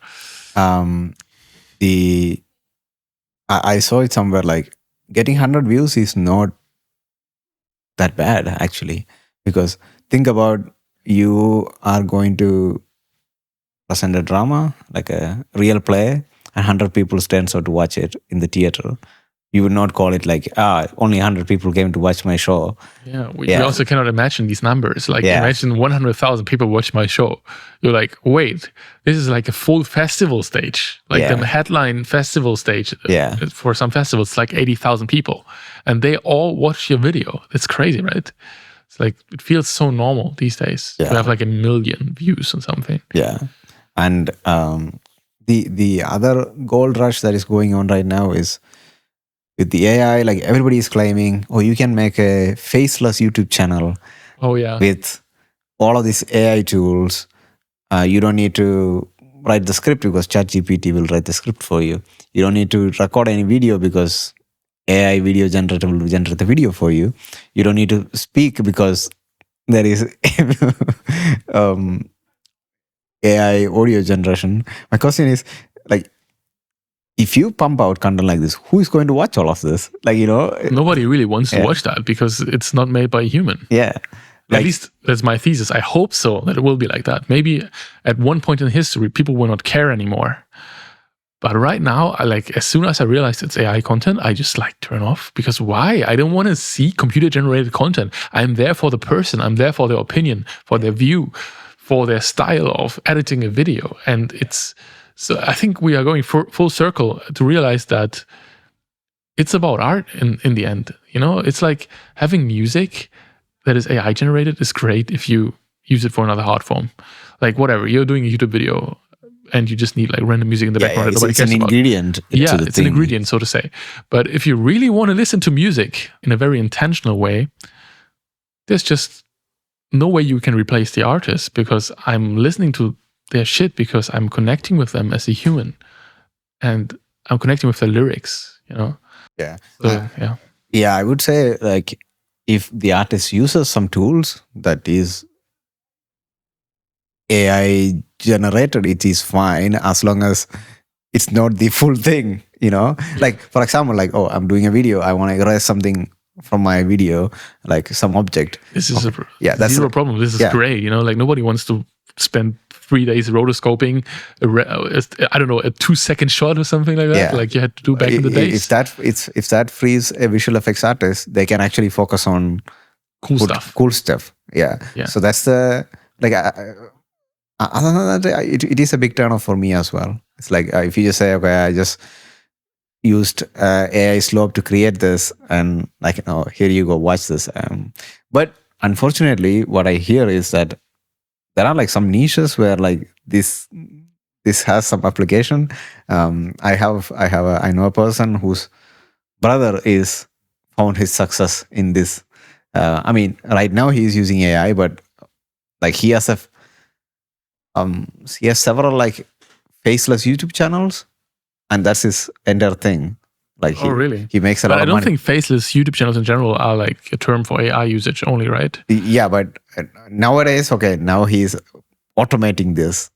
S2: I saw it somewhere, like getting 100 views is not that bad, actually, because think about, you are going to present a drama, like a real play, and 100 people stands out to watch it in the theater. You would not call it like, only 100 people came to watch my show.
S1: Yeah, we also cannot imagine these numbers. Like, imagine 100,000 people watch my show. You're like, wait, this is like a full festival stage. Like the headline festival stage. For some festivals, it's like 80,000 people. And they all watch your video. It's crazy, right? It's like, it feels so normal these days to have like 1 million views on something.
S2: Yeah. And the other gold rush that is going on right now is with the AI. Like, everybody is claiming, you can make a faceless YouTube channel.
S1: Oh yeah.
S2: With all of these AI tools. You don't need to write the script because ChatGPT will write the script for you. You don't need to record any video because AI video generator will generate the video for you. You don't need to speak because there is AI audio generation. My question is, like, if you pump out content like this, who is going to watch all of this? Like, you know,
S1: nobody really wants to watch that because it's not made by a human.
S2: Yeah.
S1: At least that's my thesis. I hope so, that it will be like that. Maybe at one point in history, people will not care anymore. But right now, as soon as I realize it's AI content, I just like turn off. Because why? I don't want to see computer-generated content. I'm there for the person. I'm there for their opinion, for their view, for their style of editing a video. And so I think we are going full circle to realize that it's about art in the end. You know, it's like having music that is AI generated is great if you use it for another art form. Like, whatever, you're doing a YouTube video and you just need like random music in the background.
S2: It's an ingredient.
S1: It's an ingredient, so to say. But if you really want to listen to music in a very intentional way, there's just no way you can replace the artist, because I'm listening to their shit because I'm connecting with them as a human and I'm connecting with their lyrics, you know?
S2: Yeah.
S1: So,
S2: Yeah, I would say, like, if the artist uses some tools that is AI generated, it is fine as long as it's not the full thing, you know? Like, for example, like, I'm doing a video, I want to erase something from my video, like some object.
S1: This is that's zero problem. This is great, you know? Like, nobody wants to spend 3 days rotoscoping, I don't know, a 2-second shot or something like that, like you had to do back in the days.
S2: If that frees a visual effects artist, they can actually focus on
S1: cool stuff.
S2: Yeah. So that's the, like, other than that, it is a big turn off for me as well. It's like if you just say, okay, I just used AI slope to create this, and like, here you go, watch this. But unfortunately, what I hear is that there are like some niches where like this has some application. I know a person whose brother is found his success in this. I mean, right now he is using AI, but like he has several like faceless YouTube channels, and that's his entire thing. Like
S1: really?
S2: He makes a
S1: But
S2: lot
S1: I
S2: of
S1: don't
S2: money.
S1: think faceless YouTube channels in general are like a term for AI usage only, right?
S2: Yeah, but nowadays, okay, now he's automating this.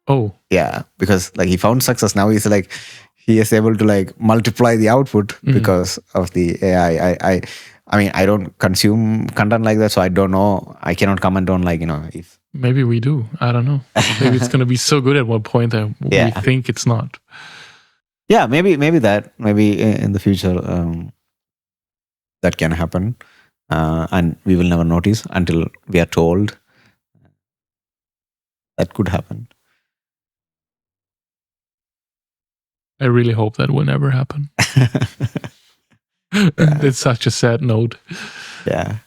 S1: Oh,
S2: Yeah, because like he found success. Now he's like he is able to like multiply the output because of the AI. I mean, I don't consume content like that, so I don't know. I cannot comment on like if
S1: maybe we do. I don't know. Maybe it's gonna be so good at one point that we think it's not.
S2: Yeah, maybe in the future that can happen, and we will never notice until we are told that could happen.
S1: I really hope that will never happen. It's such a sad note.
S2: Yeah.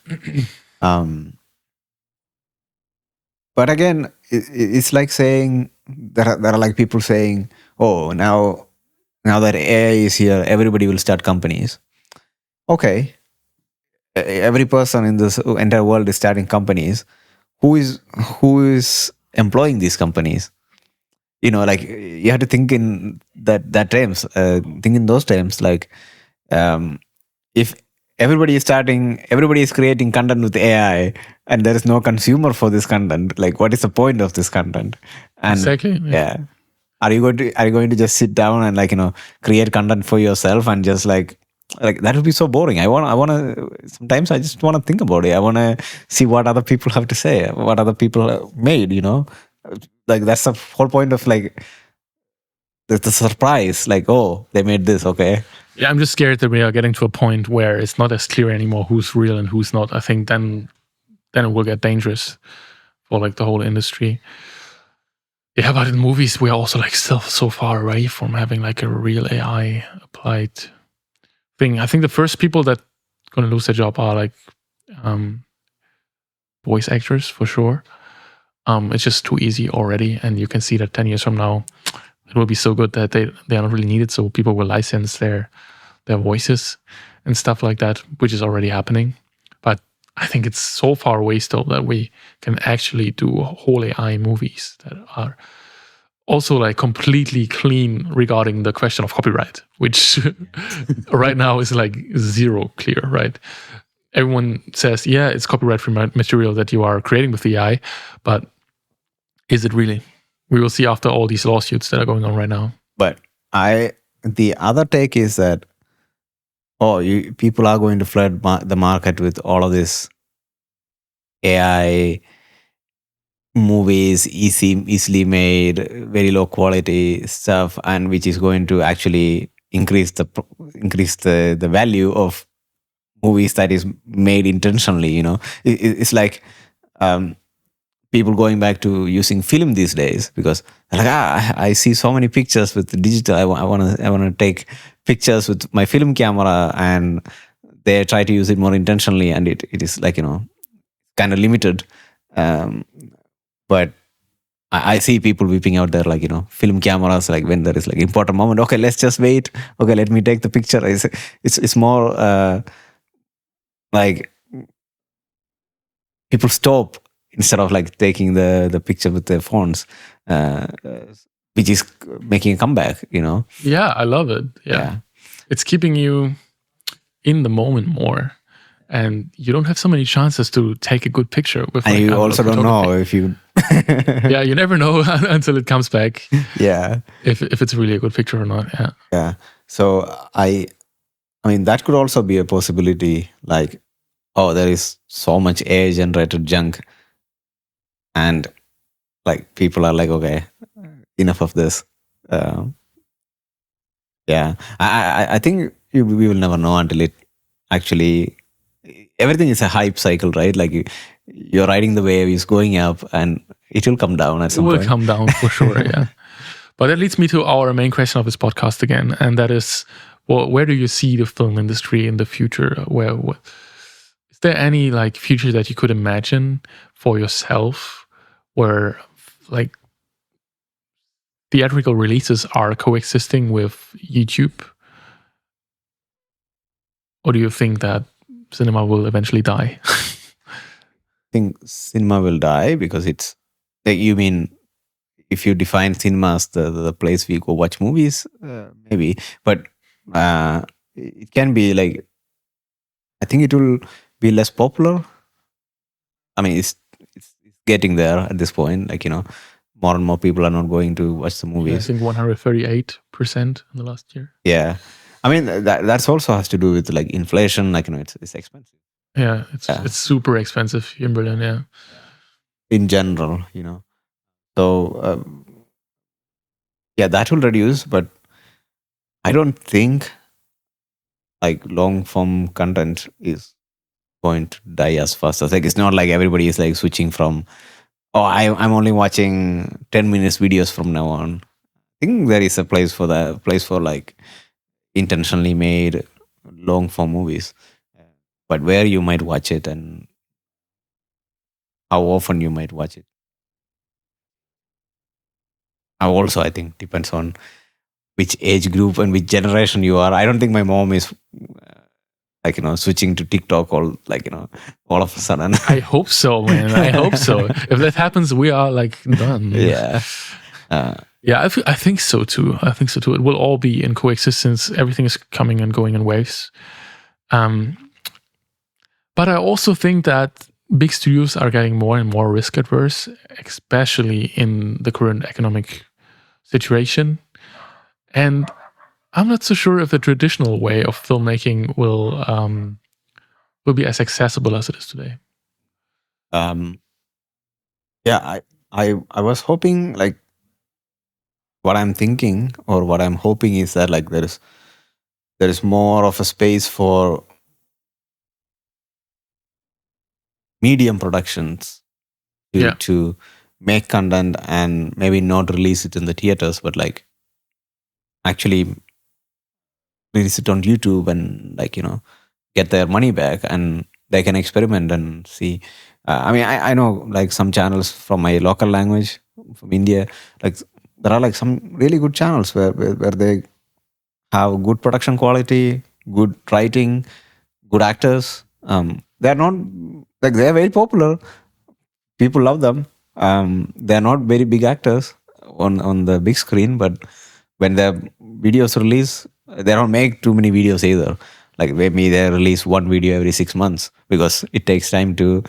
S2: But again, it's like saying there are like people saying, "Oh, now that AI is here, everybody will start companies." Okay, every person in this entire world is starting companies. Who is employing these companies? Like you have to think in that terms. Think in those terms. Like, if everybody is creating content with AI, and there is no consumer for this content, like what is the point of this content? And
S1: exactly.
S2: Yeah. Are you going to just sit down and like create content for yourself and just like that would be so boring. I want to sometimes I just want to think about it. I want to see what other people have to say, what other people made, like that's the whole point of like the surprise, like, oh, they made this. Okay.
S1: Yeah, I'm just scared that we are getting to a point where it's not as clear anymore who's real and who's not. I think then it will get dangerous for like the whole industry. Yeah, but in movies, we are also like still so far away from having like a real AI applied thing. I think the first people that going to lose their job are like voice actors for sure. It's just too easy already, and you can see that 10 years from now, it will be so good that they are not really needed. So people will license their voices and stuff like that, which is already happening. But I think it's so far away still that we can actually do whole AI movies that are also like completely clean regarding the question of copyright, which right now is like zero clear, right? Everyone says, yeah, it's copyright-free material that you are creating with the AI, but is it really? We will see after all these lawsuits that are going on right now.
S2: But the other take is that, people are going to flood the market with all of this AI movies, easily made, very low quality stuff, and which is going to actually increase the value of movies that is made intentionally. It's like people going back to using film these days because they're like, I see so many pictures with the digital. I want to take pictures with my film camera, and they try to use it more intentionally, and it is like kind of limited. But I see people whipping out their like film cameras like when there is like important moment. Okay, let's just wait. Okay, let me take the picture. It's more like people stop instead of like taking the picture with their phones, which is making a comeback.
S1: Yeah, I love it. Yeah. It's keeping you in the moment more. And you don't have so many chances to take a good picture with.
S2: And you also don't know if you.
S1: Yeah, you never know until it comes back.
S2: Yeah,
S1: if it's really a good picture or not. Yeah.
S2: Yeah. So I mean that could also be a possibility. Like, there is so much AI generated junk, and like people are like, okay, enough of this. Yeah, I think we will never know until it actually. Everything is a hype cycle, right? Like you're riding the wave, it's going up, and it will come down at some point.
S1: It will come down for sure, yeah. But that leads me to our main question of this podcast again, and that is, well, where do you see the film industry in the future? Is there any like future that you could imagine for yourself, where like theatrical releases are coexisting with YouTube? Or do you think that cinema will eventually die?
S2: I think cinema will die because it's like, you mean if you define cinema as the place we go watch movies, maybe, but it can be like, I think it will be less popular. I mean, it's getting there at this point. Like, more and more people are not going to watch the movies.
S1: I think 138% in the last year.
S2: Yeah, I mean that's also has to do with like inflation. Like, it's expensive.
S1: Yeah, it's super expensive here in Berlin. Yeah,
S2: in general, So yeah, that will reduce, but I don't think like long form content is going to die as fast as, like, it's not like everybody is like switching from, I'm only watching 10 minutes videos from now on. I think there is a place for like intentionally made long form movies, but where you might watch it and how often you might watch it. Also, I think depends on which age group and which generation you are. I don't think my mom is like, switching to TikTok all like, all of a sudden.
S1: I hope so, man. I hope so. If that happens, we are like done.
S2: Yeah.
S1: Yeah, I think so too. It will all be in coexistence. Everything is coming and going in waves. But I also think that big studios are getting more and more risk adverse, especially in the current economic situation. And I'm not so sure if the traditional way of filmmaking will be as accessible as it is today.
S2: Yeah, I was hoping, like, what I'm thinking or what I'm hoping is that like there is more of a space for medium productions to make content and maybe not release it in the theaters, but like actually release it on YouTube and like, get their money back and they can experiment and see. I mean, I know like some channels from my local language from India, like there are like some really good channels where they have good production quality, good writing, good actors. They're not like, they're very popular. People love them. They're not very big actors on the big screen, but when their videos release, they don't make too many videos either. Like maybe they release one video every 6 months because it takes time to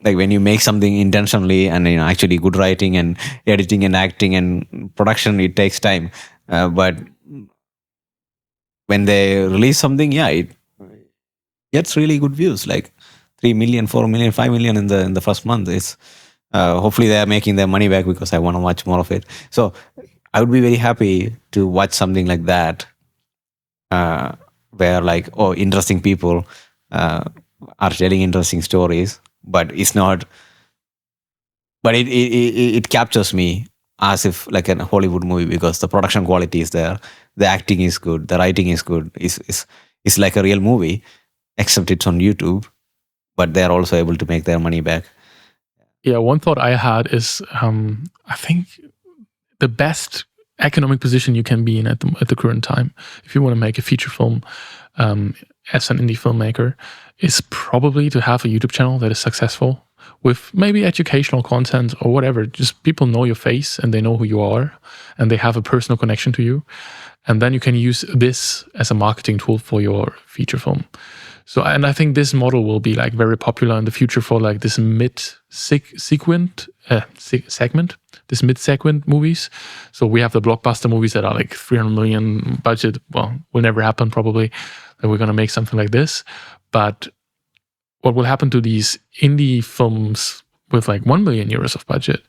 S2: like when you make something intentionally and actually good writing and editing and acting and production, it takes time. But when they release something, it gets really good views, like 3 million, 4 million, 5 million in the first month. It's hopefully they are making their money back because I want to watch more of it. So I would be very happy to watch something like that, where like, interesting people are telling interesting stories, but it's not. But it captures me as if like a Hollywood movie because the production quality is there, the acting is good, the writing is good. It's like a real movie, except it's on YouTube, but they're also able to make their money back.
S1: Yeah, one thought I had is I think the best economic position you can be in at the current time, if you want to make a feature film as an indie filmmaker, is probably to have a YouTube channel that is successful with maybe educational content or whatever. Just people know your face and they know who you are and they have a personal connection to you. And then you can use this as a marketing tool for your feature film. So, and I think this model will be like very popular in the future for like this mid-segment movies. So we have the blockbuster movies that are like 300 million budget. Well, will never happen probably that we're going to make something like this. But what will happen to these indie films with like 1 million euros of budget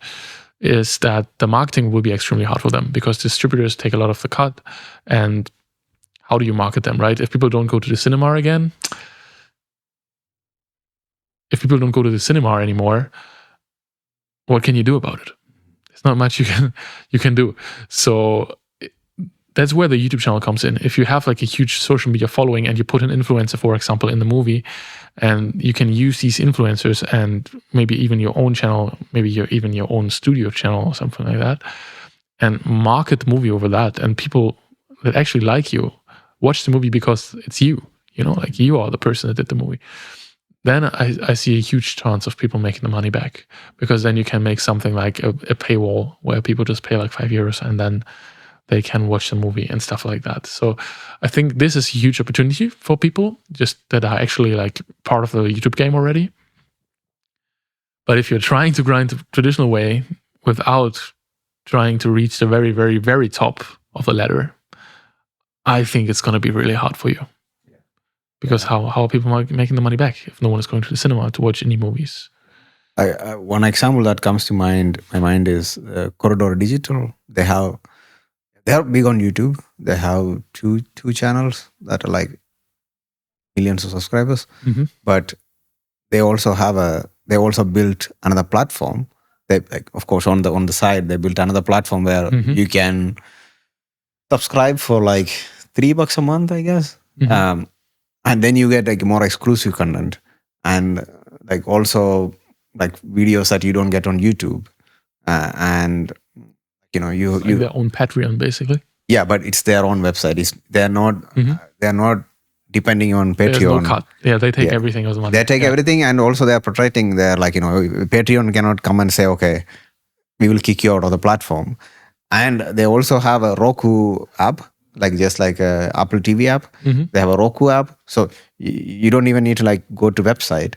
S1: is that the marketing will be extremely hard for them because distributors take a lot of the cut. And how do you market them, right? If people don't go to the cinema again, if people don't go to the cinema anymore, what can you do about it? There's not much you can do. So that's where the YouTube channel comes in. If you have like a huge social media following and you put an influencer, for example, in the movie, and you can use these influencers and maybe even your own channel, maybe even your own studio channel or something like that, and market the movie over that, and people that actually like you watch the movie because it's you, like you are the person that did the movie. Then I see a huge chance of people making the money back, because then you can make something like a paywall where people just pay like €5 and then they can watch the movie and stuff like that. So I think this is a huge opportunity for people just that are actually like part of the YouTube game already. But if you're trying to grind the traditional way without trying to reach the very, very, very top of the ladder, I think it's going to be really hard for you. Because how are people making the money back if no one is going to the cinema to watch any movies?
S2: One example that comes to my mind is Corridor Digital. They are big on YouTube. They have two channels that are like millions of subscribers.
S1: Mm-hmm.
S2: But they also built another platform. They, like, of course, on the side, they built another platform where you can subscribe for like $3 a month, I guess.
S1: Mm-hmm.
S2: And then you get like more exclusive content, and like also like videos that you don't get on YouTube. And you
S1: their own Patreon, basically.
S2: Yeah, but it's their own website. They're not depending on Patreon.
S1: There's no cut. Yeah, they take everything as money.
S2: They take everything, and also they're protecting their, like, Patreon cannot come and say, okay, we will kick you out of the platform. And they also have a Roku app, like just like a Apple TV app.
S1: Mm-hmm.
S2: They have a Roku app, so you don't even need to like go to website.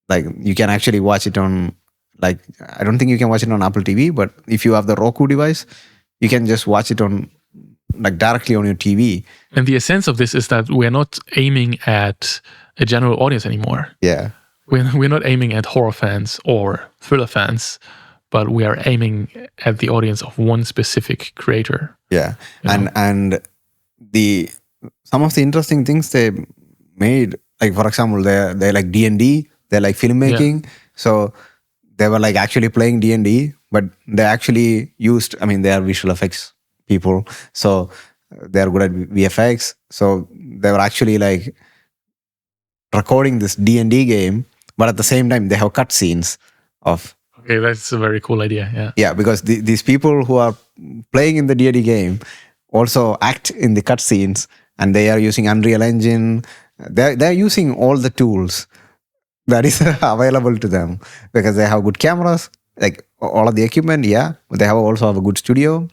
S2: Like you can actually watch it on, like, I don't think you can watch it on Apple TV, but if you have the Roku device, you can just watch it on, like, directly on your TV.
S1: And the essence of this is that we're not aiming at a general audience anymore.
S2: Yeah.
S1: We're not aiming at horror fans or thriller fans, but we are aiming at the audience of one specific creator.
S2: Yeah. And some of the interesting things they made, like, for example, they like D&D, they like filmmaking. Yeah. So they were like actually playing D&D, but they actually used, they are visual effects people. So they're good at VFX. So they were actually like recording this D&D game, but at the same time they have cutscenes of.
S1: Okay, that's a very cool idea. Yeah.
S2: Yeah, because these people who are playing in the D&D game also act in the cutscenes, and they are using Unreal Engine. They're using all the tools that is available to them, because they have good cameras, like all of the equipment. Yeah, but they also have a good studio,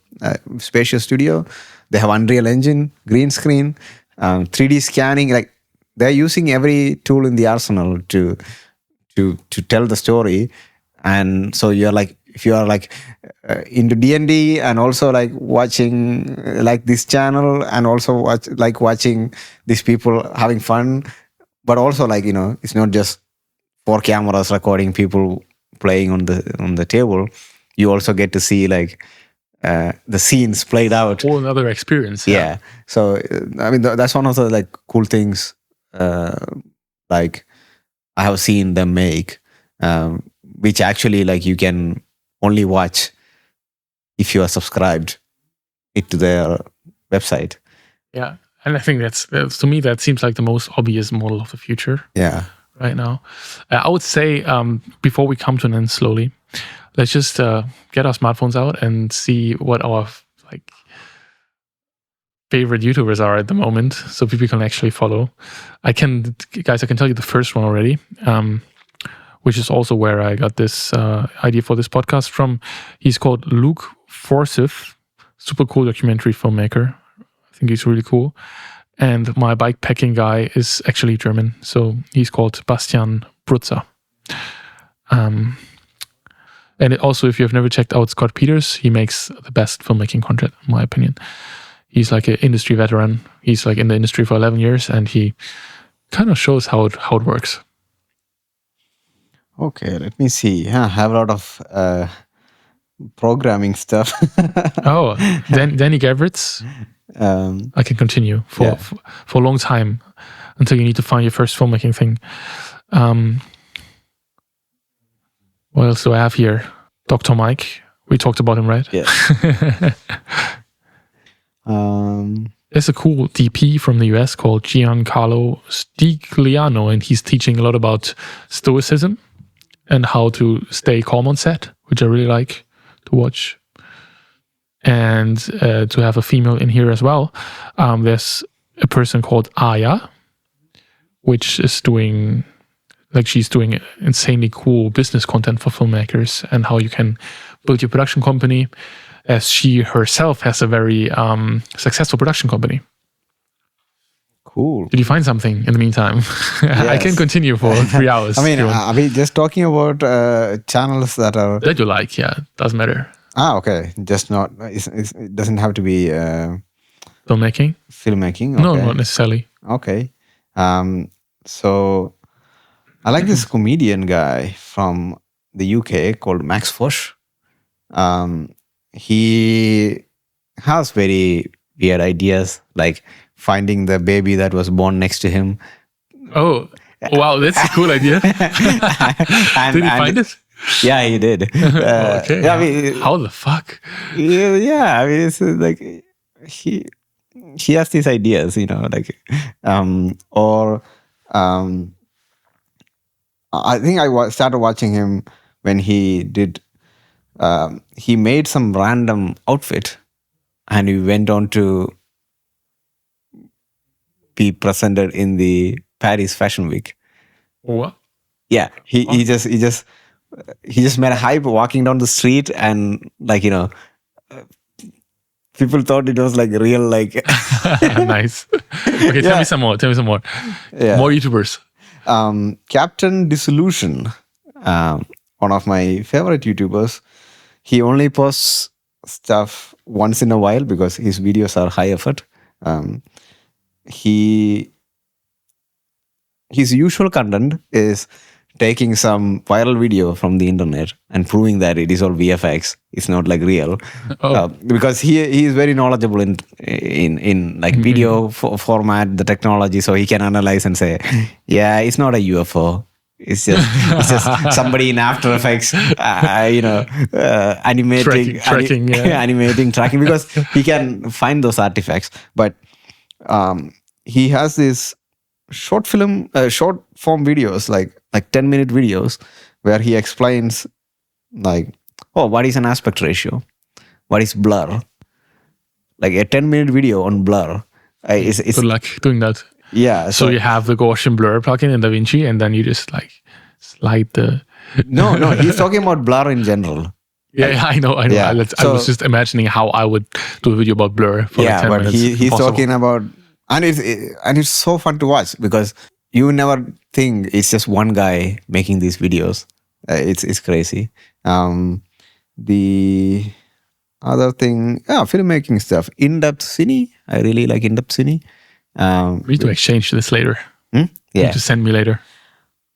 S2: spacious studio. They have Unreal Engine, green screen, 3D scanning. Like, they're using every tool in the arsenal to tell the story. And so you're like, if you are like into D&D and also like watching like this channel, and also watching these people having fun, but also like, it's not just 4 cameras recording people playing on the table. You also get to see like the scenes played out.
S1: Whole another experience.
S2: Yeah. So that's one of the like cool things like I have seen them make, which actually like you can only watch if you are subscribed to their website.
S1: Yeah. And I think that's to me, that seems like the most obvious model of the future.
S2: Yeah.
S1: Right now, I would say before we come to an end slowly, let's just get our smartphones out and see what our like favorite YouTubers are at the moment, so people can actually follow. I can tell you the first one already, which is also where I got this idea for this podcast from. He's called Luke Forsyth, super cool documentary filmmaker. I think he's really cool. And my bike packing guy is actually German, so he's called Bastian Brutzer. And also, if you have never checked out Scott Peters, he makes the best filmmaking content, in my opinion. He's like an industry veteran. He's like in the industry for 11 years, and he kind of shows how it works.
S2: Okay, let me see. Yeah, I have a lot of programming stuff.
S1: Oh, Danny Gavritz. I can continue for a long time until you need to find your first filmmaking thing. What else do I have here? Dr. Mike We talked about him, right?
S2: Yeah.
S1: There's a cool DP from the US called Giancarlo Stigliano, and he's teaching a lot about stoicism and how to stay calm on set, which I really like to watch. And to have a female in here as well, there's a person called Aya, which is doing, she's doing insanely cool business content for filmmakers and how you can build your production company, as she herself has a very successful production company.
S2: Cool.
S1: Did you find something in the meantime? Yes. I can continue for 3 hours.
S2: I mean, are we just talking about channels that are...
S1: That you like, yeah. Doesn't matter.
S2: Okay. Just not... it doesn't have to be...
S1: Filmmaking?
S2: Filmmaking? Okay.
S1: No, not necessarily.
S2: Okay. So, I like this comedian guy from the UK called Max Fosh. He has very weird ideas, like finding the baby that was born next to him.
S1: Oh, wow, that's a cool idea. Did he find it?
S2: Yeah, he did.
S1: Okay.
S2: Yeah, I mean,
S1: how the fuck?
S2: Yeah, I mean, it's like he has these ideas, like, I think I started watching him when he did. He made some random outfit, and he went on to be presented in the Paris Fashion Week.
S1: What?
S2: Yeah, he just made a hype walking down the street, and people thought it was like real, like.
S1: Nice. Okay, tell me some more.
S2: Yeah.
S1: More YouTubers.
S2: Captain Dissolution, one of my favorite YouTubers. He only posts stuff once in a while because his videos are high effort. His usual content is taking Some viral video from the internet and proving that it is all VFX. It's not like real. Because he is very knowledgeable in like video format, the technology, so he can analyze and say, yeah, it's not a UFO. It's just somebody in After Effects, animating, tracking, because he can find those artifacts. But he has this short form videos, like 10-minute videos, where he explains like, what is an aspect ratio? What is blur? Like a 10-minute video on blur. It's
S1: good luck doing that.
S2: Yeah.
S1: So you have the Gaussian blur plugin in DaVinci, and then you just like slide the.
S2: No, he's talking about blur in general.
S1: Yeah, I know.
S2: Yeah.
S1: I was just imagining how I would do a video about blur for like 10 minutes.
S2: He's
S1: Impossible.
S2: talking about, and it's so fun to watch because you never think it's just one guy making these videos. It's crazy. The other thing, filmmaking stuff. In-depth cine. I really like in-depth cine.
S1: We need to exchange this later.
S2: Yeah.
S1: You need to send me later.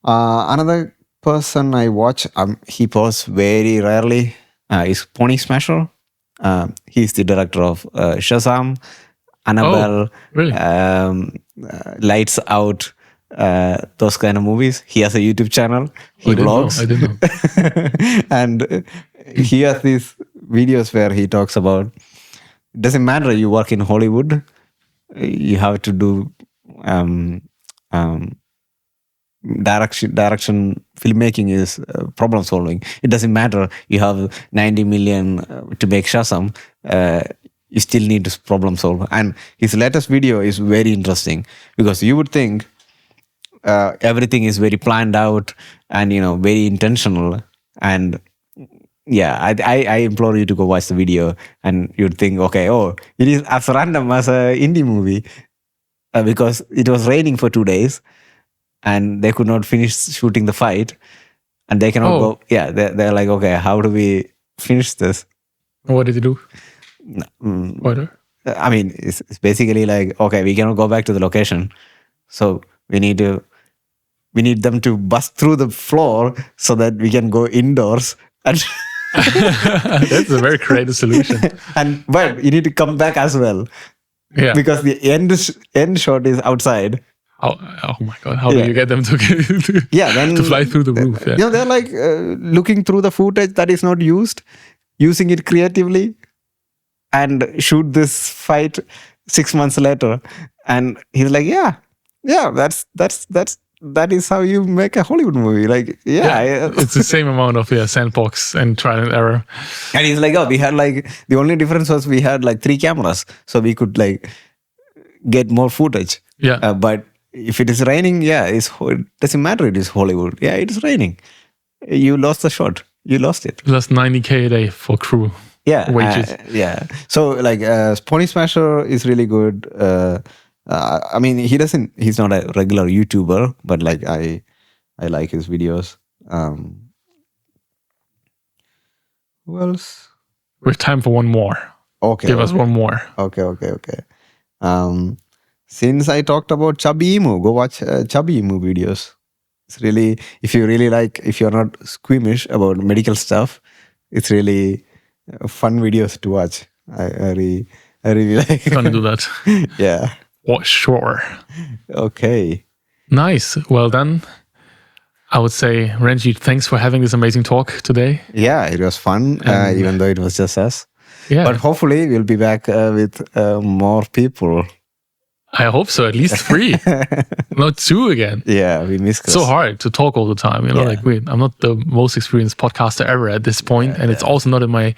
S2: Another person I watch, he posts very rarely, is Pony Smasher. He's the director of Shazam, Annabelle,
S1: really?
S2: Lights Out, those kind of movies. He has a YouTube channel. He vlogs.
S1: I didn't know.
S2: And he has these videos where he talks about, it doesn't matter you work in Hollywood, you have to do direction. Filmmaking is problem solving. It doesn't matter you have 90 million to make Shazam, you still need to problem solve. And his latest video is very interesting because you would think everything is very planned out and very intentional. And yeah, I implore you to go watch the video, and you'd think, okay, it is as random as an indie movie because it was raining for 2 days and they could not finish shooting the fight, and they cannot go. Yeah, they're like, okay, how do we finish this?
S1: What did you do? What?
S2: I mean, it's basically like, okay, we cannot go back to the location, so we need them to bust through the floor so that we can go indoors and.
S1: That's a very creative solution.
S2: But you need to come back as well.
S1: Yeah.
S2: Because the end shot is outside.
S1: Oh my God! How do you get them to
S2: then
S1: to fly through the roof? Yeah.
S2: They're like looking through the footage that is not used, using it creatively and shoot this fight 6 months later. And he's like, yeah, that is how you make a Hollywood movie. Like,
S1: it's the same amount of sandbox and trial and error.
S2: And he's like, oh, we had like, the only difference was we had like 3 cameras, so we could like get more footage.
S1: Yeah.
S2: But if it is raining, it doesn't matter. It is Hollywood. Yeah, it is raining. You lost the shot. You lost it.
S1: Plus $90K a day for crew. Wages.
S2: So like Pony Smasher is really good. I mean, he's not a regular YouTuber, but like I like his videos. Who else?
S1: We have time for one more.
S2: Okay.
S1: Give us one more.
S2: Okay. Since I talked about Chubby Emu, go watch Chubby Emu videos. It's really, if you're not squeamish about medical stuff, it's really fun videos to watch. I really like.
S1: Gonna do that.
S2: Yeah.
S1: Oh, sure.
S2: Okay.
S1: Nice. Well done. I would say, Renjith, thanks for having this amazing talk today.
S2: Yeah, it was fun, even though it was just us.
S1: Yeah.
S2: But hopefully we'll be back with more people.
S1: I hope so. At least 3, not 2 again.
S2: Yeah, we miss Chris.
S1: So hard to talk all the time. I'm not the most experienced podcaster ever at this point, and it's also not in my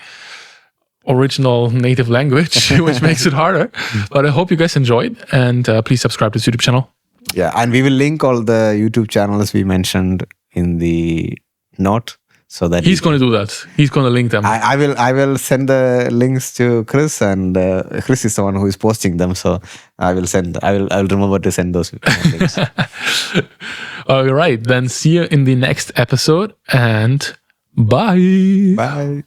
S1: original native language, which makes it harder. But I hope you guys enjoyed, and please subscribe to this YouTube channel.
S2: Yeah, and we will link all the YouTube channels we mentioned in the note, so that
S1: he's going to do that. He's going to link them.
S2: I will send the links to Chris, and Chris is the one who is posting them. So I will remember to send those links.
S1: All right, then see you in the next episode, and bye.
S2: Bye.